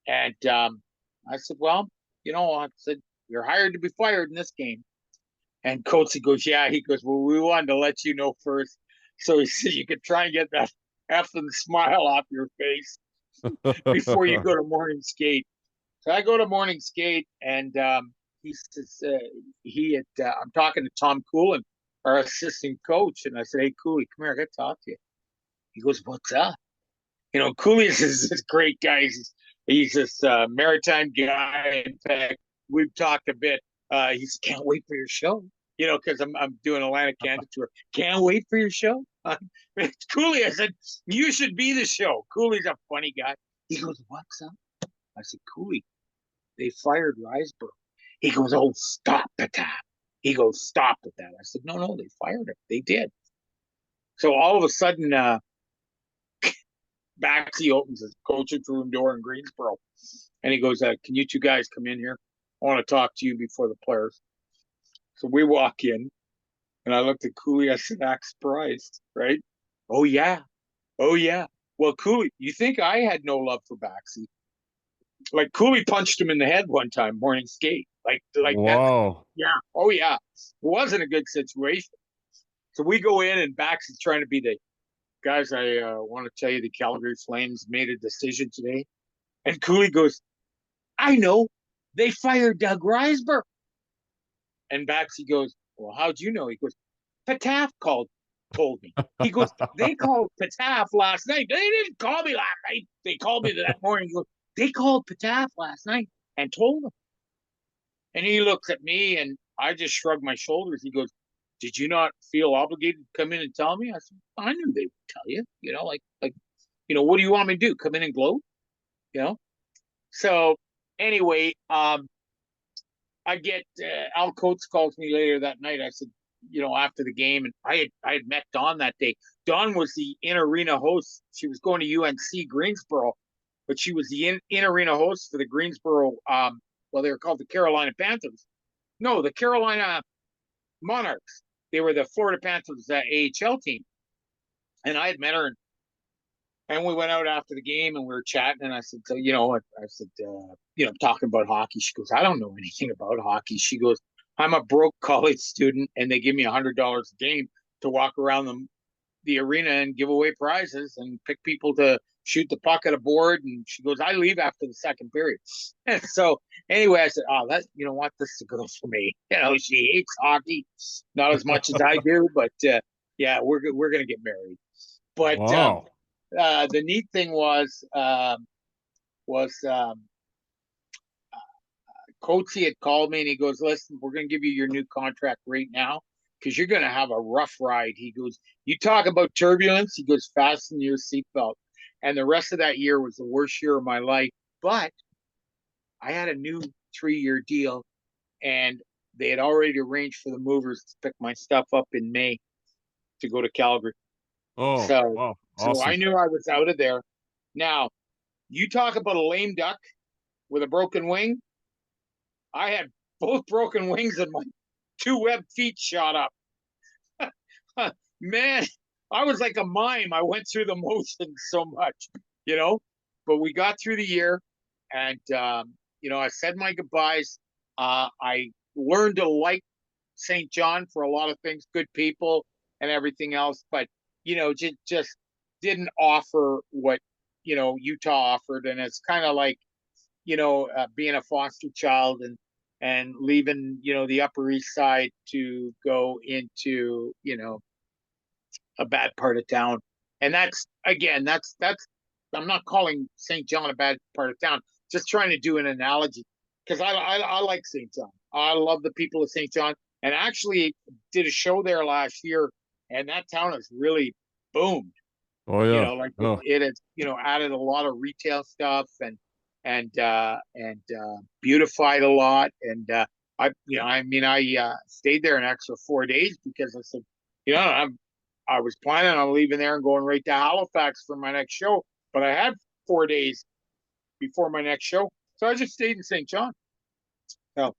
And I said, well, I said, you're hired to be fired in this game. And Coatsy goes, yeah. He goes, well, we wanted to let you know first. So he said, you could try and get that effing smile off your face before you go to morning skate. So I go to morning skate, and he says, I'm talking to Tom Coolin, our assistant coach. And I said, hey, Cooley, come here. I got to talk to you. He goes, what's up? Cooley is this great guy. He's this maritime guy. In fact, we've talked a bit. He said, can't wait for your show. Because I'm doing Atlantic Canada tour. Can't wait for your show. Cooley, I said, you should be the show. Cooley's a funny guy. He goes, what's up? I said, Cooley, they fired Riseborough. He goes, oh, stop it, that. He goes, stop with that. I said, no, they fired him. They did. So all of a sudden, Baxy opens his coaching room door in Greensboro, and he goes, can you two guys come in here? I want to talk to you before the players. So we walk in, and I looked at Cooley. I said, act surprised, right? Oh, yeah. Well, Cooley, you think I had no love for Baxy? Like, Cooley punched him in the head one time, morning skate. Like that. Wow. Yeah. Oh, yeah. It wasn't a good situation. So we go in, and Baxy's trying to be the guys. I want to tell you the Calgary Flames made a decision today. And Cooley goes, I know. They fired Doug Riseborough. And Baxy goes, well, how'd you know? He goes, Pataf told me. He goes, they called Pataf last night. They didn't call me last night. They called me that morning. He goes, they called Pataf last night and told him. And he looks at me, and I just shrugged my shoulders. He goes, did you not feel obligated to come in and tell me? I said, I knew they would tell you. What do you want me to do? Come in and gloat? So anyway, I get Al Coates calls me later that night. I said, after the game, and I had met Dawn that day. Dawn was the in-arena host. She was going to UNC Greensboro, but she was the in-arena host for the Greensboro. They were called the Carolina Panthers. No, the Carolina Monarchs. They were the Florida Panthers AHL team, and I had met her. And we went out after the game, and we were chatting, and I said, talking about hockey. She goes, I don't know anything about hockey. She goes, I'm a broke college student, and they give me $100 a game to walk around the arena and give away prizes and pick people to shoot the puck at a board. And she goes, I leave after the second period. And so anyway, I said, oh, you know what? This is a girl for me. She hates hockey, not as much as I do, but yeah, we're going to get married. But Wow. the neat thing was Coatsy had called me, and he goes, listen, we're going to give you your new contract right now because you're going to have a rough ride. He goes, you talk about turbulence. He goes, fasten your seatbelt. And the rest of that year was the worst year of my life. But I had a new 3-year deal, and they had already arranged for the movers to pick my stuff up in May to go to Calgary. Oh, So, wow. so Awesome. I knew I was out of there. Now, you talk about a lame duck with a broken wing. I had both broken wings and my 2 web feet shot up. Man, I was like a mime. I went through the motions so much, but we got through the year, and, I said my goodbyes. I learned to like St. John for a lot of things, good people and everything else, but, just didn't offer what, Utah offered. And it's kind of like, being a foster child and leaving, the Upper East Side to go into, a bad part of town. And that's I'm not calling St. John a bad part of town, just trying to do an analogy because I like St. John. I love the people of St. John, and actually did a show there last year, and that town has really boomed. Oh, yeah. It has, added a lot of retail stuff and beautified a lot. And I stayed there an extra 4 days because I said, I was planning on leaving there and going right to Halifax for my next show, but I had 4 days before my next show, so I just stayed in St. John. So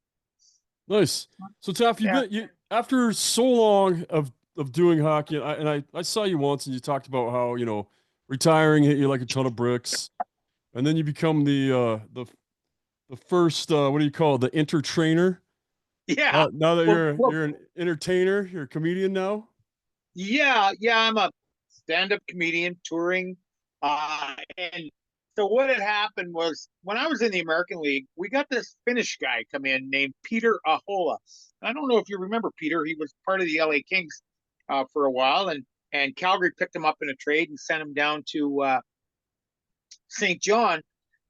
Nice. So Taff, you've yeah, been you after so long of doing hockey, and I saw you once and you talked about how, retiring hit you like a ton of bricks. And then you become the first what do you call it, the entertainer. yeah. Now that Well, you're an entertainer, you're a comedian now. yeah. I'm a stand-up comedian touring, and so what had happened was when I was in the American League, we got this Finnish guy come in named Peter Ahola. I don't know if you remember Peter. He was part of the LA Kings for a while, and Calgary picked him up in a trade and sent him down to St. John.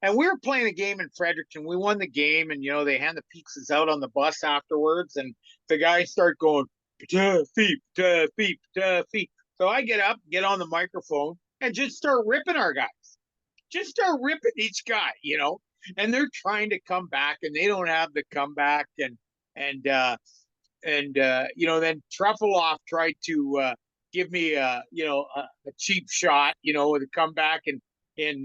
And we were playing a game in Fredericton. We won the game, and they hand the pizzas out on the bus afterwards, and the guys start going Patafie, Patafie, Patafie. So I get up, get on the microphone, and just start ripping our guys. Just start ripping each guy. And they're trying to come back, and they don't have the comeback, and then Truffleoff tried to give me a cheap shot, with a comeback in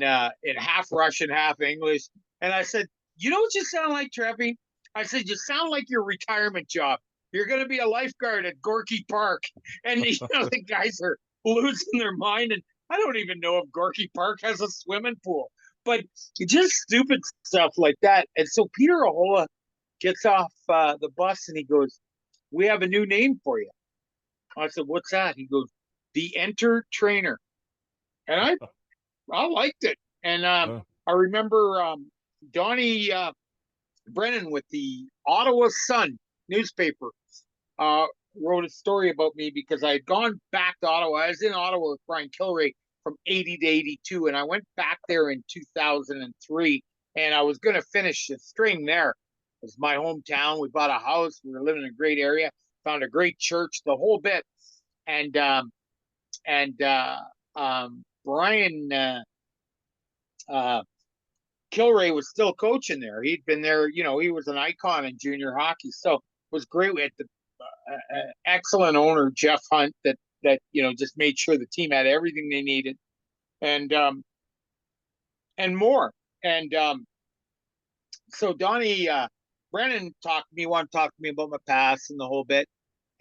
half Russian, half English, and I said, you know what you sound like, Treffy? I said, you sound like your retirement job. You're going to be a lifeguard at Gorky Park, and the guys are losing their mind, and I don't even know if Gorky Park has a swimming pool, but just stupid stuff like that. And so Peter Ahola gets off the bus and he goes, we have a new name for you. I said, what's that? He goes, the Enter Trainer. And I liked it. And Uh, I remember Donnie Brennan with the Ottawa Sun newspaper uh, wrote a story about me because I had gone back to Ottawa. I was in Ottawa with Brian Kilray from 80 to 82, and I went back there in 2003, and I was going to finish the string there. It was my hometown. We bought a house. We were living in a great area, found a great church, the whole bit. And Brian Kilray was still coaching there. He'd been there, he was an icon in junior hockey. So it was great. We had the excellent owner, Jeff Hunt, that just made sure the team had everything they needed, and more. And so Donnie Brennan wanted to talk to me about my past and the whole bit.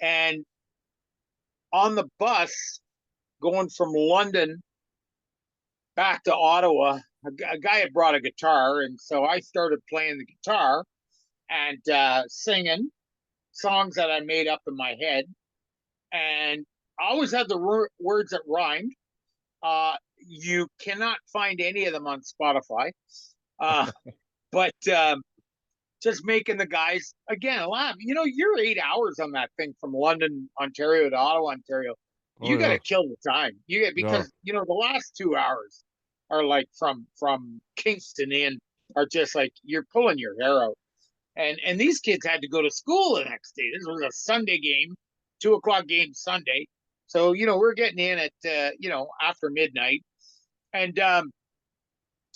And on the bus going from London back to Ottawa, a guy had brought a guitar, and so I started playing the guitar and singing songs that I made up in my head, and I always had the words that rhymed. You cannot find any of them on Spotify, but just making the guys again laugh. You're 8 hours on that thing from London, Ontario to Ottawa, Ontario. oh You got yeah, to kill the time. You get yeah. because the last 2 hours are like from Kingston in are just like you're pulling your hair out. And these kids had to go to school the next day. This was a Sunday game, 2 o'clock game Sunday. So we're getting in at after midnight, and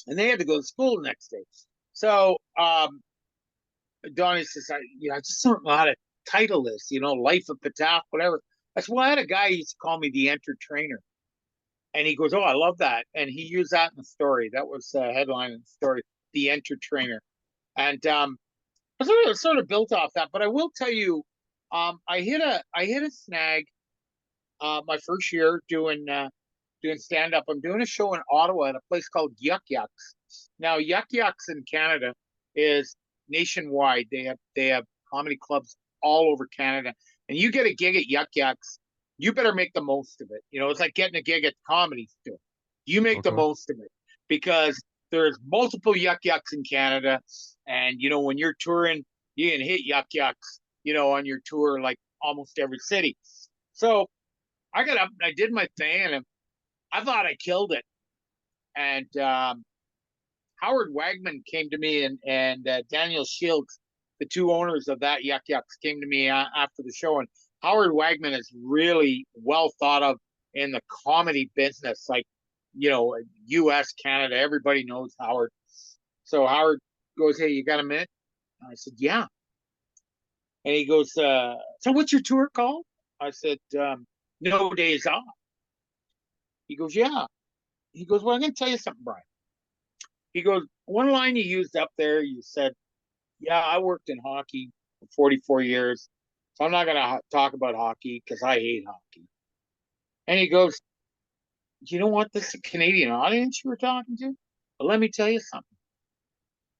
they had to go to school the next day. So Donnie says, I just don't know how to title this. Life of Pataf, whatever. I said, well, I had a guy who used to call me the Enter Trainer, and he goes, oh, I love that, and he used that in the story. That was a headline in the story, the Enter Trainer, and I sort of built off that. But I will tell you, I hit a snag my first year doing stand up. I'm doing a show in Ottawa at a place called Yuck Yucks. Now, Yuck Yucks in Canada is nationwide. They have comedy clubs all over Canada, and you get a gig at Yuck Yucks, you better make the most of it. It's like getting a gig at Comedy Store. You make the Okay. most of it because there's multiple Yuck Yucks in Canada, and when you're touring, you can hit Yuck Yucks, on your tour like almost every city. So I got up and I did my thing, and I thought I killed it. And Howard Wagman came to me, and Daniel Shields, the two owners of that Yuck Yucks, came to me after the show. And Howard Wagman is really well thought of in the comedy business, like U.S., Canada. Everybody knows Howard. So Howard goes, "Hey, you got a minute?" And I said, "Yeah." And he goes, "So what's your tour called?" I said, "No Days Off." He goes, "Yeah." he goes, well, I'm going to tell you something, Brian. He goes, one line you used up there, you said, yeah, I worked in hockey for 44 years. So I'm not going to talk about hockey because I hate hockey. And he goes, you know what? This is a Canadian audience you were talking to. But let me tell you something.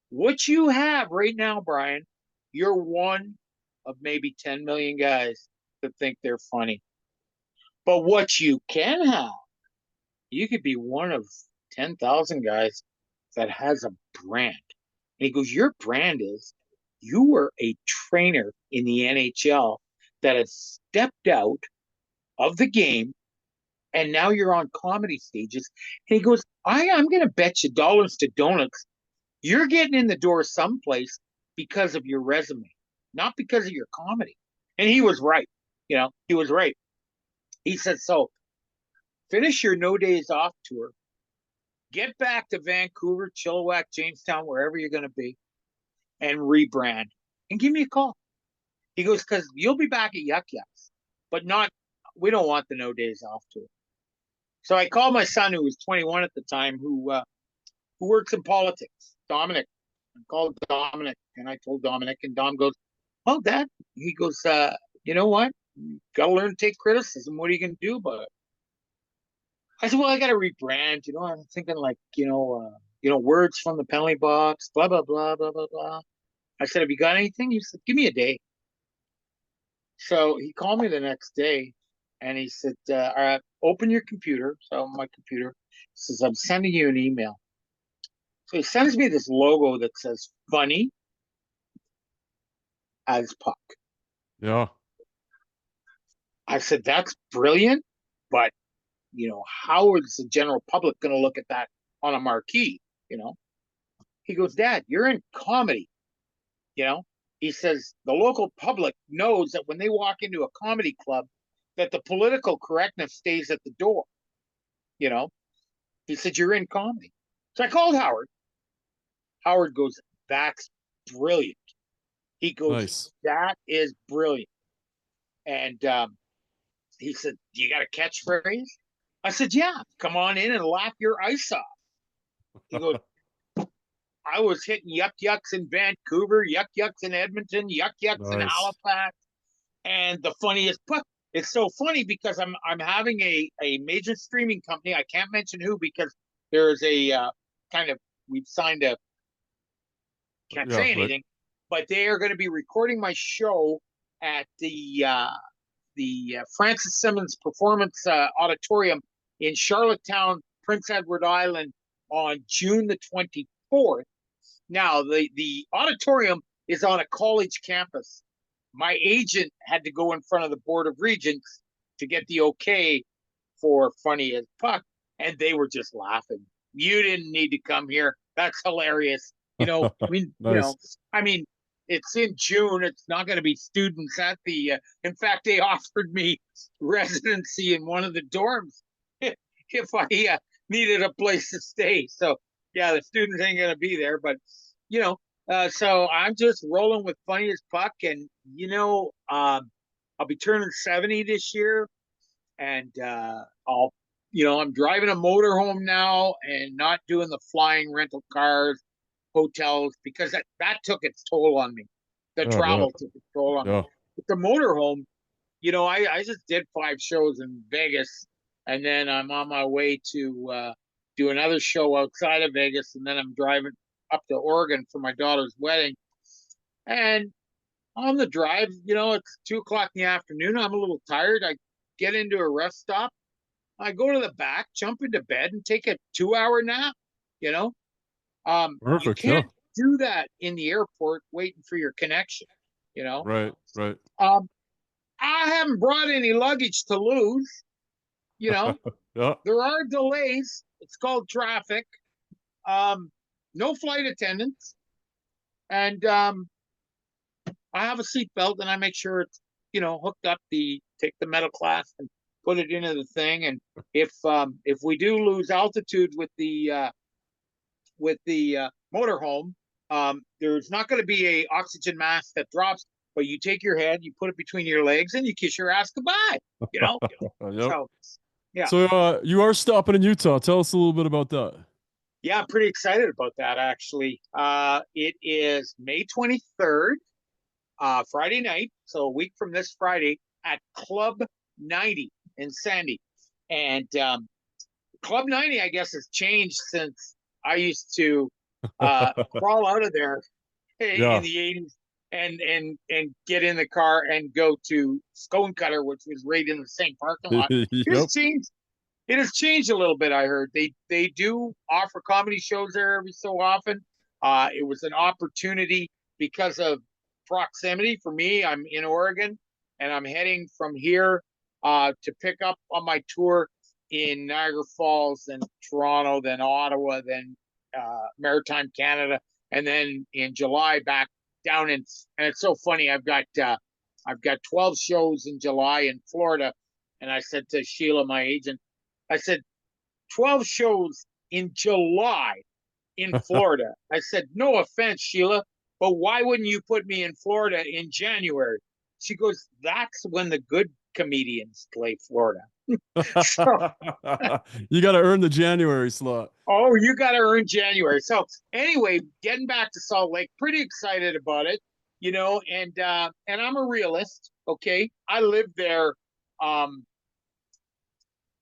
What you have right now, Brian, you're one of maybe 10 million guys that think they're funny. But what you can have, you could be one of 10,000 guys that has a brand. And he goes, your brand is you were a trainer in the NHL that has stepped out of the game and now you're on comedy stages. And he goes, I'm going to bet you dollars to donuts. You're getting in the door someplace because of your resume, not because of your comedy. And he was right. He was right. He said, so finish your No Days Off tour, get back to Vancouver, Chilliwack, Jamestown, wherever you're going to be, and rebrand and give me a call. He goes, because you'll be back at Yuck Yucks, but not, we don't want the No Days Off tour. So I called my son, who was 21 at the time, who works in politics, Dominic. I called Dominic, and I told Dominic, and Dom goes, "Oh, Dad," he goes, "you know what? You got to learn to take criticism. What are you going to do about it?" I said, "Well, I got to rebrand. I'm thinking like, words from the penalty box, blah blah blah blah blah blah." I said, "Have you got anything?" He said, "Give me a day." So he called me the next day, and he said, "All right, open your computer." So my computer says, "I'm sending you an email." So he sends me this logo that says "funny as puck." Yeah. I said, "That's brilliant, but how is the general public going to look at that on a marquee?" You know. He goes, "Dad, you're in comedy." You know. He says the local public knows that when they walk into a comedy club, that the political correctness stays at the door. You know. He said, "You're in comedy." So I called Howard. Howard goes, "That's brilliant." He goes, Nice. "That is brilliant." And he said, "Do you got a catchphrase?" I said, "Yeah, come on in and laugh your ice off." He goes, "I was hitting Yuck Yucks in Vancouver, Yuck Yucks in Edmonton, Yuck Yucks in Nice. Halifax, and the funniest puck." It's so funny because I'm having a major streaming company. I can't mention who because there's a kind of we've signed a can't Yeah, say right. anything, but they are going to be recording my show at the Francis Simmons Performance Auditorium in Charlottetown, Prince Edward Island, on June the 24th. Now, the auditorium is on a college campus. My agent had to go in front of the Board of Regents to get the okay for Funny as Puck, and they were just laughing. You didn't need to come here. That's hilarious. Nice. I mean, it's in June. It's not going to be students at the. In fact, they offered me residency in one of the dorms if I needed a place to stay. So yeah, the students ain't going to be there, but you know. So I'm just rolling with Funny as Puck, and I'll be turning 70 this year, and I'm driving a motorhome now and not doing the flying rental cars, hotels, because that took its toll on me. The Yeah, I bet. travel took its toll on me. Yeah. With the motorhome, I just did 5 shows in Vegas, and then I'm on my way to do another show outside of Vegas, and then I'm driving up to Oregon for my daughter's wedding. And on the drive, it's 2 o'clock in the afternoon. I'm a little tired. I get into a rest stop. I go to the back, jump into bed, and take a 2 hour nap. You know, you Perfect. Yeah. can't do that in the airport waiting for your connection. You know, Right. Right. um, I haven't brought any luggage to lose. You know, Yeah. there are delays. It's called traffic. No flight attendants, and I have a seatbelt, and I make sure it's hooked up. Take the metal clasp and put it into the thing. And if we do lose altitude with the motorhome, there's not going to be a oxygen mask that drops, but you take your head, you put it between your legs, and you kiss your ass goodbye. You know, Yep. so Yeah. So you are stopping in Utah. Tell us a little bit about that. Yeah, I'm pretty excited about that actually. It is May 23rd, Friday night, so a week from this Friday at Club 90 in Sandy. And Club 90, I guess, has changed since I used to crawl out of there in Yeah. the 80s and get in the car and go to Stonecutter, which was right in the same parking lot. It's Yep. changed. It has changed a little bit. I heard they do offer comedy shows there every so often. It was an opportunity because of proximity for me. I'm in Oregon, and I'm heading from here to pick up on my tour in Niagara Falls, then Toronto, then Ottawa, then Maritime Canada, and then in July back down in. And it's so funny. I've got 12 shows in July in Florida, and I said to Sheila, my agent, I said 12 shows in July in Florida. I said, no offense, Sheila, but why wouldn't you put me in Florida in January? She goes, that's when the good comedians play Florida. So, You got to earn the January slot. oh, you got to earn January. So, anyway, getting back to Salt Lake, pretty excited about it, and I'm a realist. Okay, I lived there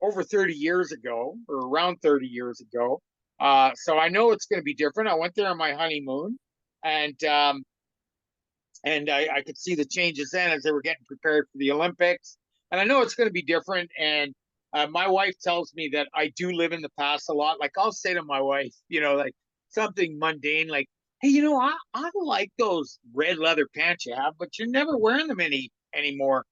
over 30 years ago, or around 30 years ago. So I know it's going to be different. I went there on my honeymoon, and I could see the changes then as they were getting prepared for the Olympics. And I know it's going to be different. And my wife tells me that I do live in the past a lot. Like I'll say to my wife, like something mundane, like, "Hey, I like those red leather pants you have, but you're never wearing them anymore."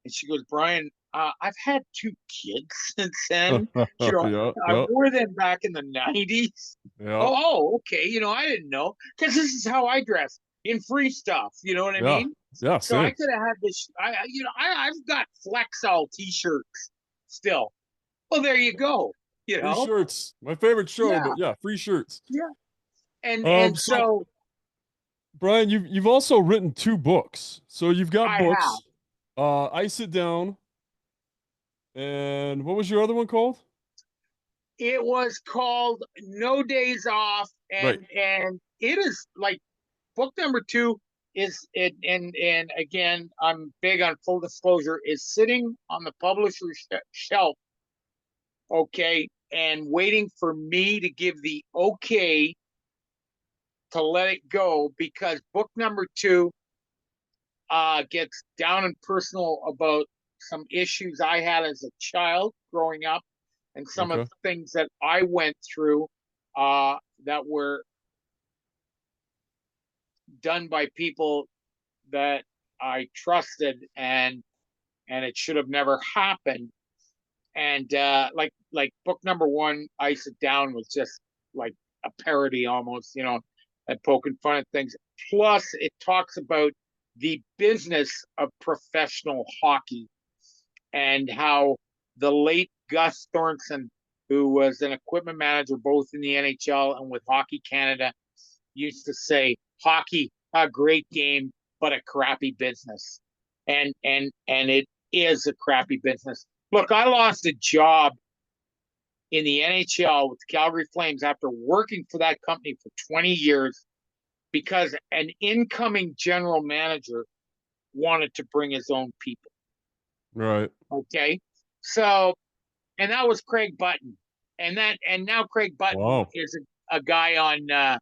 And she goes, Brian, I've had two kids since then. Yeah, I yeah, wore them back in the 90s. yeah, Oh, okay. I didn't know because this is how I dress in free stuff. You know what I yeah, mean? yeah. So I Same. could have had this. I've got Flexall t-shirts still. Well, there you go. You Free know? shirts. My favorite show, Yeah, but yeah, free shirts. yeah. And So so Brian, you've also written two books. So you've got I have. books. I Sit Down, and what was your other one called? It was called No Days Off, Right. and it is like book number two is it and again I'm big on full disclosure is sitting on the publisher's shelf, okay, and waiting for me to give the okay to let it go because book number two gets down and personal about some issues I had as a child growing up and some of Okay. the things that I went through that were done by people that I trusted and it should have never happened. And like book number one, Ice It Down was just like a parody almost, and poking fun at things. Plus, it talks about the business of professional hockey and how the late Gus Thornton, who was an equipment manager both in the NHL and with Hockey Canada, used to say, "Hockey, a great game, but a crappy business," and it is a crappy business. Look, I lost a job in the NHL with the Calgary Flames after working for that company for 20 years because an incoming general manager wanted to bring his own people. Right. Okay. So, and that was Craig Button. And now Craig Button Wow. is a guy on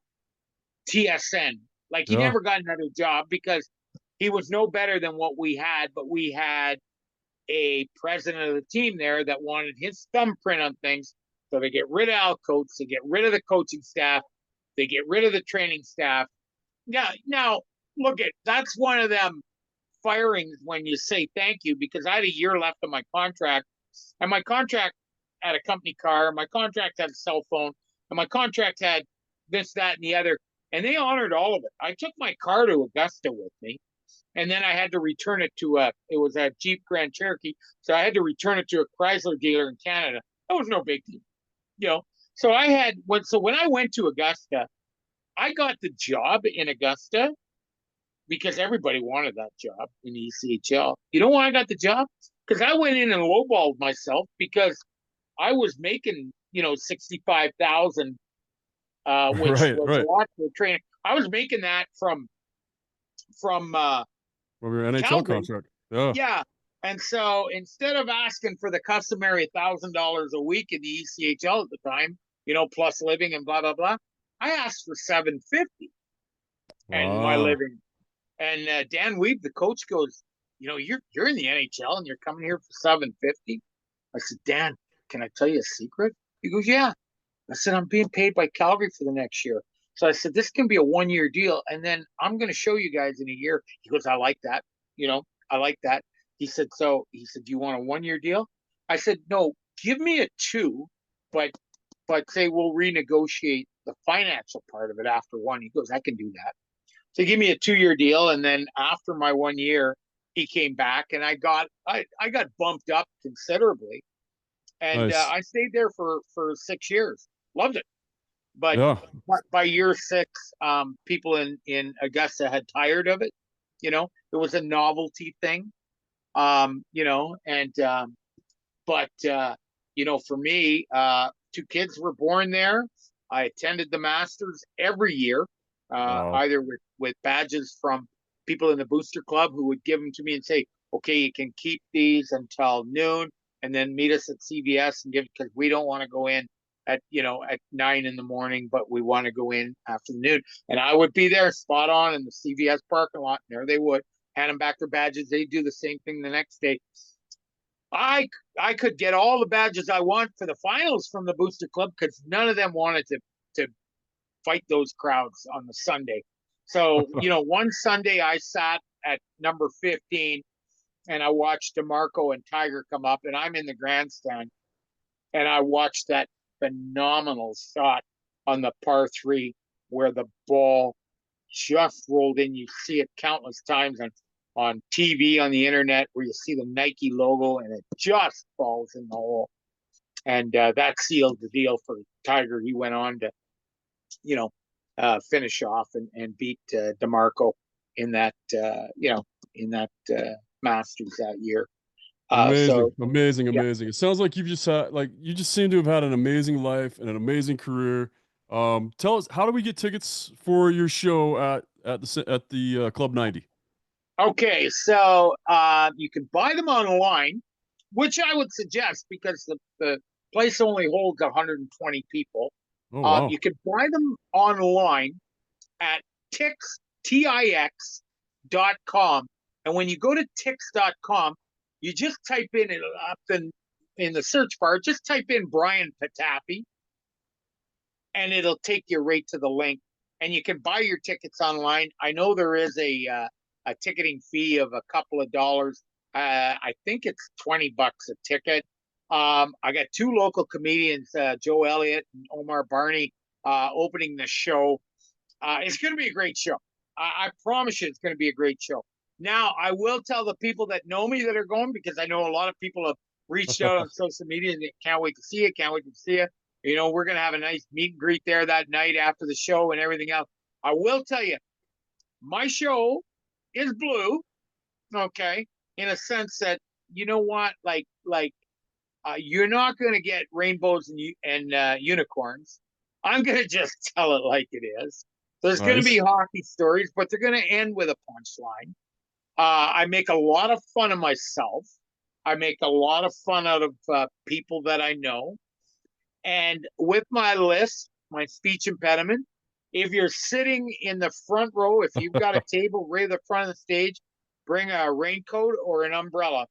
TSN. Like he Yeah. never got another job because he was no better than what we had, but we had a president of the team there that wanted his thumbprint on things. So they get rid of Al Coates, they get rid of the coaching staff, they get rid of the training staff. Now look at that's one of them firings when you say thank you because I had a year left on my contract, and my contract had a company car, my contract had a cell phone, and my contract had this, that, and the other, and they honored all of it. I took my car to Augusta with me, and then I had to return it to it was a Jeep Grand Cherokee, so I had to return it to a Chrysler dealer in Canada. That was no big deal, you know. So when I went to Augusta, I got the job in Augusta because everybody wanted that job in the ECHL. You know why I got the job? Because I went in and lowballed myself because I was making, 65,000, which Right, was a right. lot for training. I was making that from From your NHL Calgary. contract. Yeah. Yeah. And so instead of asking for the customary $1,000 a week in the ECHL at the time, plus living and blah blah blah, I asked for 750 and my Wow. living. And Dan Weeb, the coach, goes, you're in the NHL and you're coming here for 750. I said, Dan, can I tell you a secret? He goes, yeah. I said, I'm being paid by Calgary for the next year. So I said, this can be a 1 year deal. And then I'm going to show you guys in a year. He goes, I like that. I like that. Do you want a 1 year deal? I said, no, give me a two, but, say we'll renegotiate the financial part of it after one. He goes, I can do that. So he gave me a 2 year deal. And then after my 1 year, he came back and I got bumped up considerably. And Nice. I stayed there for 6 years. Loved it. But Yeah. by year six, people in Augusta had tired of it. It was a novelty thing. And but for me, two kids were born there. I attended the Masters every year, Wow. either with badges from people in the booster club who would give them to me and say, "Okay, you can keep these until noon, and then meet us at CVS and give because we don't want to go in at 9 in the morning, but we want to go in afternoon." And I would be there spot on in the CVS parking lot. And there they would hand them back their badges. They do the same thing the next day. I could get all the badges I want for the finals from the booster club because none of them wanted to fight those crowds on the Sunday. So, one Sunday I sat at number 15 and I watched DeMarco and Tiger come up, and I'm in the grandstand and I watched that phenomenal shot on the par three where the ball just rolled in. You see it countless times on TV, on the internet, where you see the Nike logo and it just falls in the hole. And that sealed the deal for Tiger. He went on to, finish off and beat DeMarco in that, Masters that year. Amazing, So amazing, yeah. amazing. It sounds like you've just had like you just seem to have had an amazing life and an amazing career. Tell us, how do we get tickets for your show at the Club 90? Okay, so you can buy them online, which I would suggest because the place only holds 120 people. Oh wow. You can buy them online at Tix, Tix.com. And when you go to Tix.com, you just type in it up in the search bar, just type in Brian Patafie, and it'll take you right to the link. And you can buy your tickets online. I know there is a ticketing fee of a couple of dollars. I think it's $20 a ticket. I got two local comedians, Joe Elliott and Omar Barney, opening the show. It's going to be a great show. I promise you, it's going to be a great show. Now, I will tell the people that know me that are going, because I know a lot of people have reached out on social media and can't wait to see you. Can't wait to see you. We're going to have a nice meet and greet there that night after the show and everything else. I will tell you, my show is blue, okay, in a sense that you know what, you're not going to get rainbows and unicorns. I'm going to just tell it like it is. There's going to be Nice. hockey stories, but they're going to end with a punchline. I make a lot of fun of myself. I make a lot of fun out of people that I know. And with my list, my speech impediment, if you're sitting in the front row, if you've got a table right at the front of the stage, bring a raincoat or an umbrella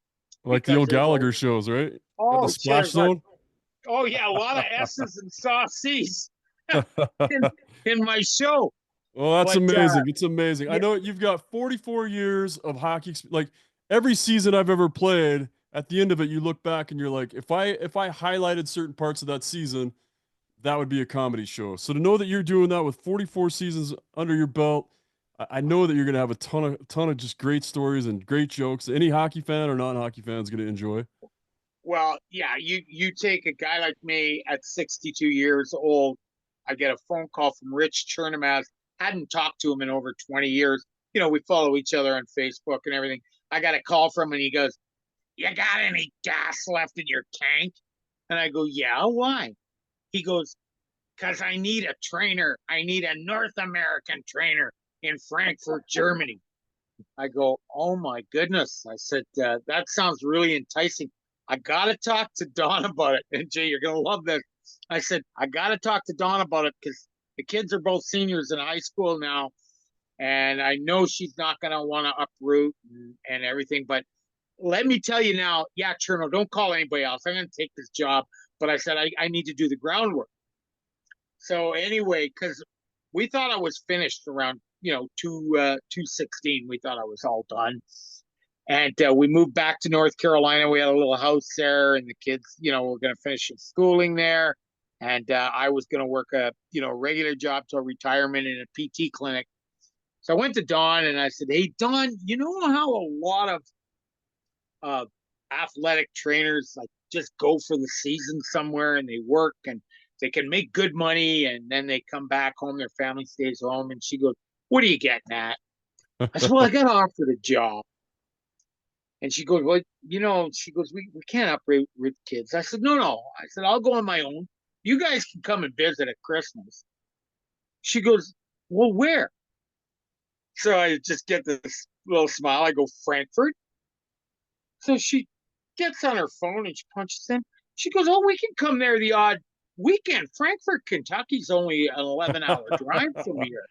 Like the because old there's a Gallagher shows, right? At the oh shit, splash there's a zone. oh yeah, a lot of S's and soft C's in my show. Well, that's But amazing. It's amazing. I yeah, know you've got 44 years of hockey. Like every season I've ever played, at the end of it, you look back and you're like, if I highlighted certain parts of that season, that would be a comedy show. So to know that you're doing that with 44 seasons under your belt, I know that you're gonna have a ton of just great stories and great jokes. Any hockey fan or non-hockey fan is gonna enjoy. well, yeah, you take a guy like me at 62 years old. I get a phone call from Rich Chernamaz. Hadn't talked to him in over 20 years. We follow each other on Facebook and everything. I got a call from him and he goes, "You got any gas left in your tank?" And I go, yeah, why? He goes, because I need a trainer. I need a North American trainer in Frankfurt, Germany. I go, oh my goodness. I said, that sounds really enticing. I got to talk to Don about it. And Jay, you're going to love this. I said, I got to talk to Don about it because the kids are both seniors in high school now. And I know she's not going to want to uproot and everything. But let me tell you now, yeah, Cherno, don't call anybody else. I'm going to take this job. But I said, I need to do the groundwork. So anyway, because we thought I was finished around, 216. We thought I was all done. And we moved back to North Carolina. We had a little house there, and the kids, were going to finish schooling there. And I was going to work a, regular job till retirement in a PT clinic. So I went to Don and I said, hey, Don, you know how a lot of uh, athletic trainers like just go for the season somewhere and they work and they can make good money and then they come back home, their family stays home. And she goes, what are you getting at? I said, well, I got offered a job. And she goes, well, she goes, we can't uproot kids. I said, no. I said, I'll go on my own. You guys can come and visit at Christmas. She goes, well, where? So I just get this little smile. I go, Frankfurt. So she gets on her phone and she punches in. She goes, oh, we can come there the odd weekend. Frankfurt, Kentucky's only an 11-hour drive from here.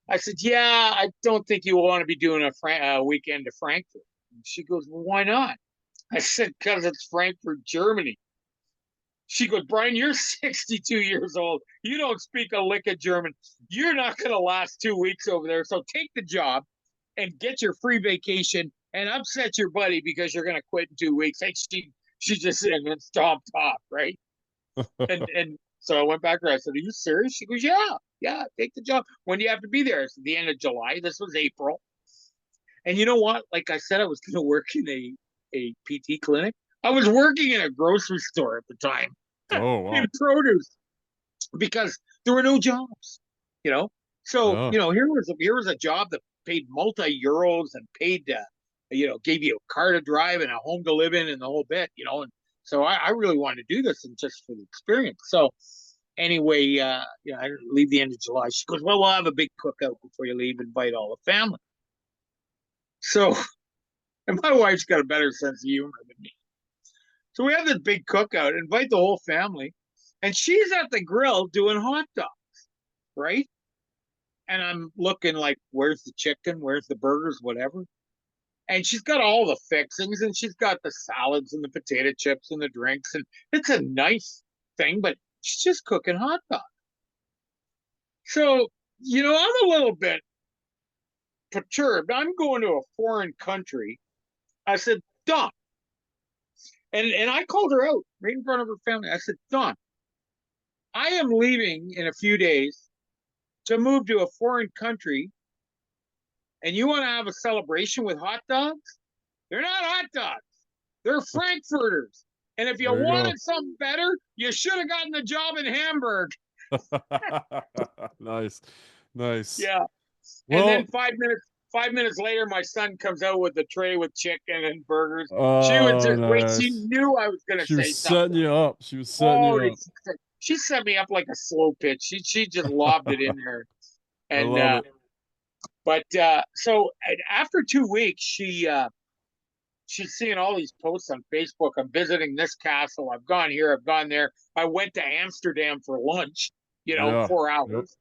I said, yeah, I don't think you want to be doing a weekend to Frankfurt. And she goes, well, why not? I said, because it's Frankfurt, Germany. She goes, Brian, you're 62 years old. You don't speak a lick of German. You're not going to last 2 weeks over there. So take the job and get your free vacation and upset your buddy because you're going to quit in 2 weeks. And she just and then stomped off, right? And so I went back to her. I said, are you serious? She goes, yeah, take the job. When do you have to be there? It's the end of July. This was April. And you know what? Like I said, I was going to work in a PT clinic. I was working in a grocery store at the time Oh, wow. in produce because there were no jobs, you know. So Yeah. here was a job that paid multi-euros and paid, gave you a car to drive and a home to live in and the whole bit, And so I really wanted to do this and just for the experience. So anyway, I leave the end of July. She goes, well, we'll have a big cookout before you leave, invite all the family. So, and my wife's got a better sense of humor than me. So we have this big cookout, invite the whole family, and she's at the grill doing hot dogs, right? And I'm looking like, where's the chicken? Where's the burgers? Whatever. And she's got all the fixings, and she's got the salads and the potato chips and the drinks, and it's a nice thing, but she's just cooking hot dogs. So, I'm a little bit perturbed. I'm going to a foreign country. I said, Don, and I called her out right in front of her family. I said, Don, I am leaving in a few days to move to a foreign country, and you want to have a celebration with hot dogs? They're not hot dogs. They're Frankfurters. And if you There you go. wanted something better, you should have gotten the job in Hamburg. Nice. Nice. Yeah. And then Well, 5 minutes later, my son comes out with a tray with chicken and burgers. She was oh, just wait. She nice. knew I was going to She was say setting something. you up. She was setting Oh, you up. she set me up like a slow pitch. She just lobbed it in there. I And love it. but so after 2 weeks, she's seeing all these posts on Facebook. I'm visiting this castle. I've gone here. I've gone there. I went to Amsterdam for lunch. Yeah. Four Yep. hours.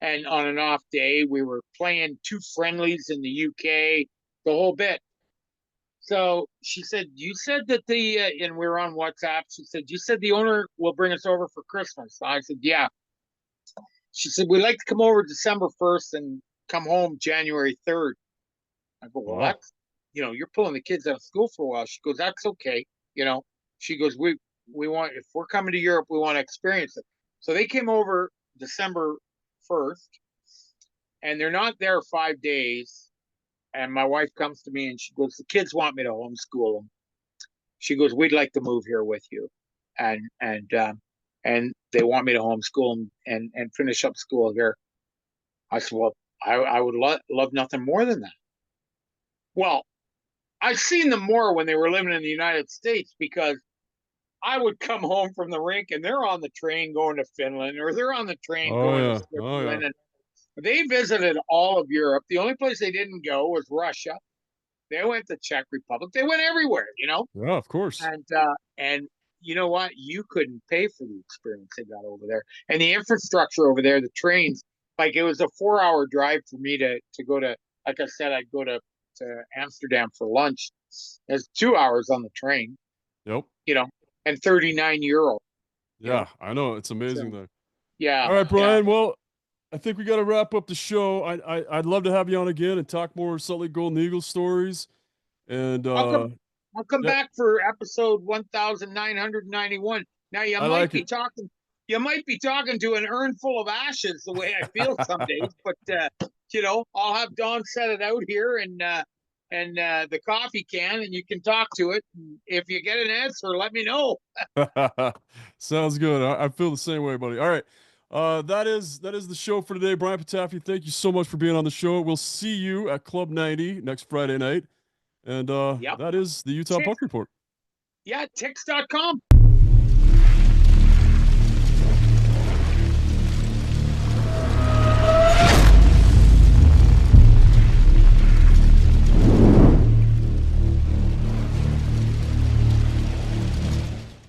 And on an off day, we were playing two friendlies in the UK, the whole bit. So she said, you said that and we were on WhatsApp. She said, you said the owner will bring us over for Christmas. I said, yeah. She said, we'd like to come over December 1st and come home January 3rd. I go, well, Wow. that's, you're pulling the kids out of school for a while. She goes, that's okay. She goes, we want, if we're coming to Europe, we want to experience it. So they came over December 1st and they're not there 5 days. And my wife comes to me and she goes, the kids want me to homeschool them. She goes, we'd like to move here with you. And they want me to homeschool them and finish up school here. I said, well, I would love nothing more than that. Well, I've seen them more when they were living in the United States because I would come home from the rink and they're on the train going to Finland, or they're on the train Oh going to yeah. Oh yeah. Switzerland, and they visited all of Europe. The only place they didn't go was Russia. They went to Czech Republic. They went everywhere, Yeah, of course. and you know what? You couldn't pay for the experience they got over there, and the infrastructure over there, the trains. Like it was a 4 hour drive for me to go to. Like I said, I'd go to Amsterdam for lunch. It's 2 hours on the train, Yep. and €39. You know, Yeah, I know. It's amazing so though. yeah, All right, yeah. Brian. Well, I think we got to wrap up the show. I'd love to have you on again and talk more Salt Lake Golden Eagles stories. And I'll come. I'll come yeah, back for episode 1991. Now you I might like be it. talking. You might be talking to an urn full of ashes, the way I feel some days. But I'll have Don set it out here and the coffee can, and you can talk to it. If you get an answer, let me know. Sounds good. I feel the same way, buddy. All right. That is the show for today. Brian Patafie, thank you so much for being on the show. We'll see you at Club 90 next Friday night. And Yep. that is the Utah Tick. Puck Report. Yeah, ticks.com.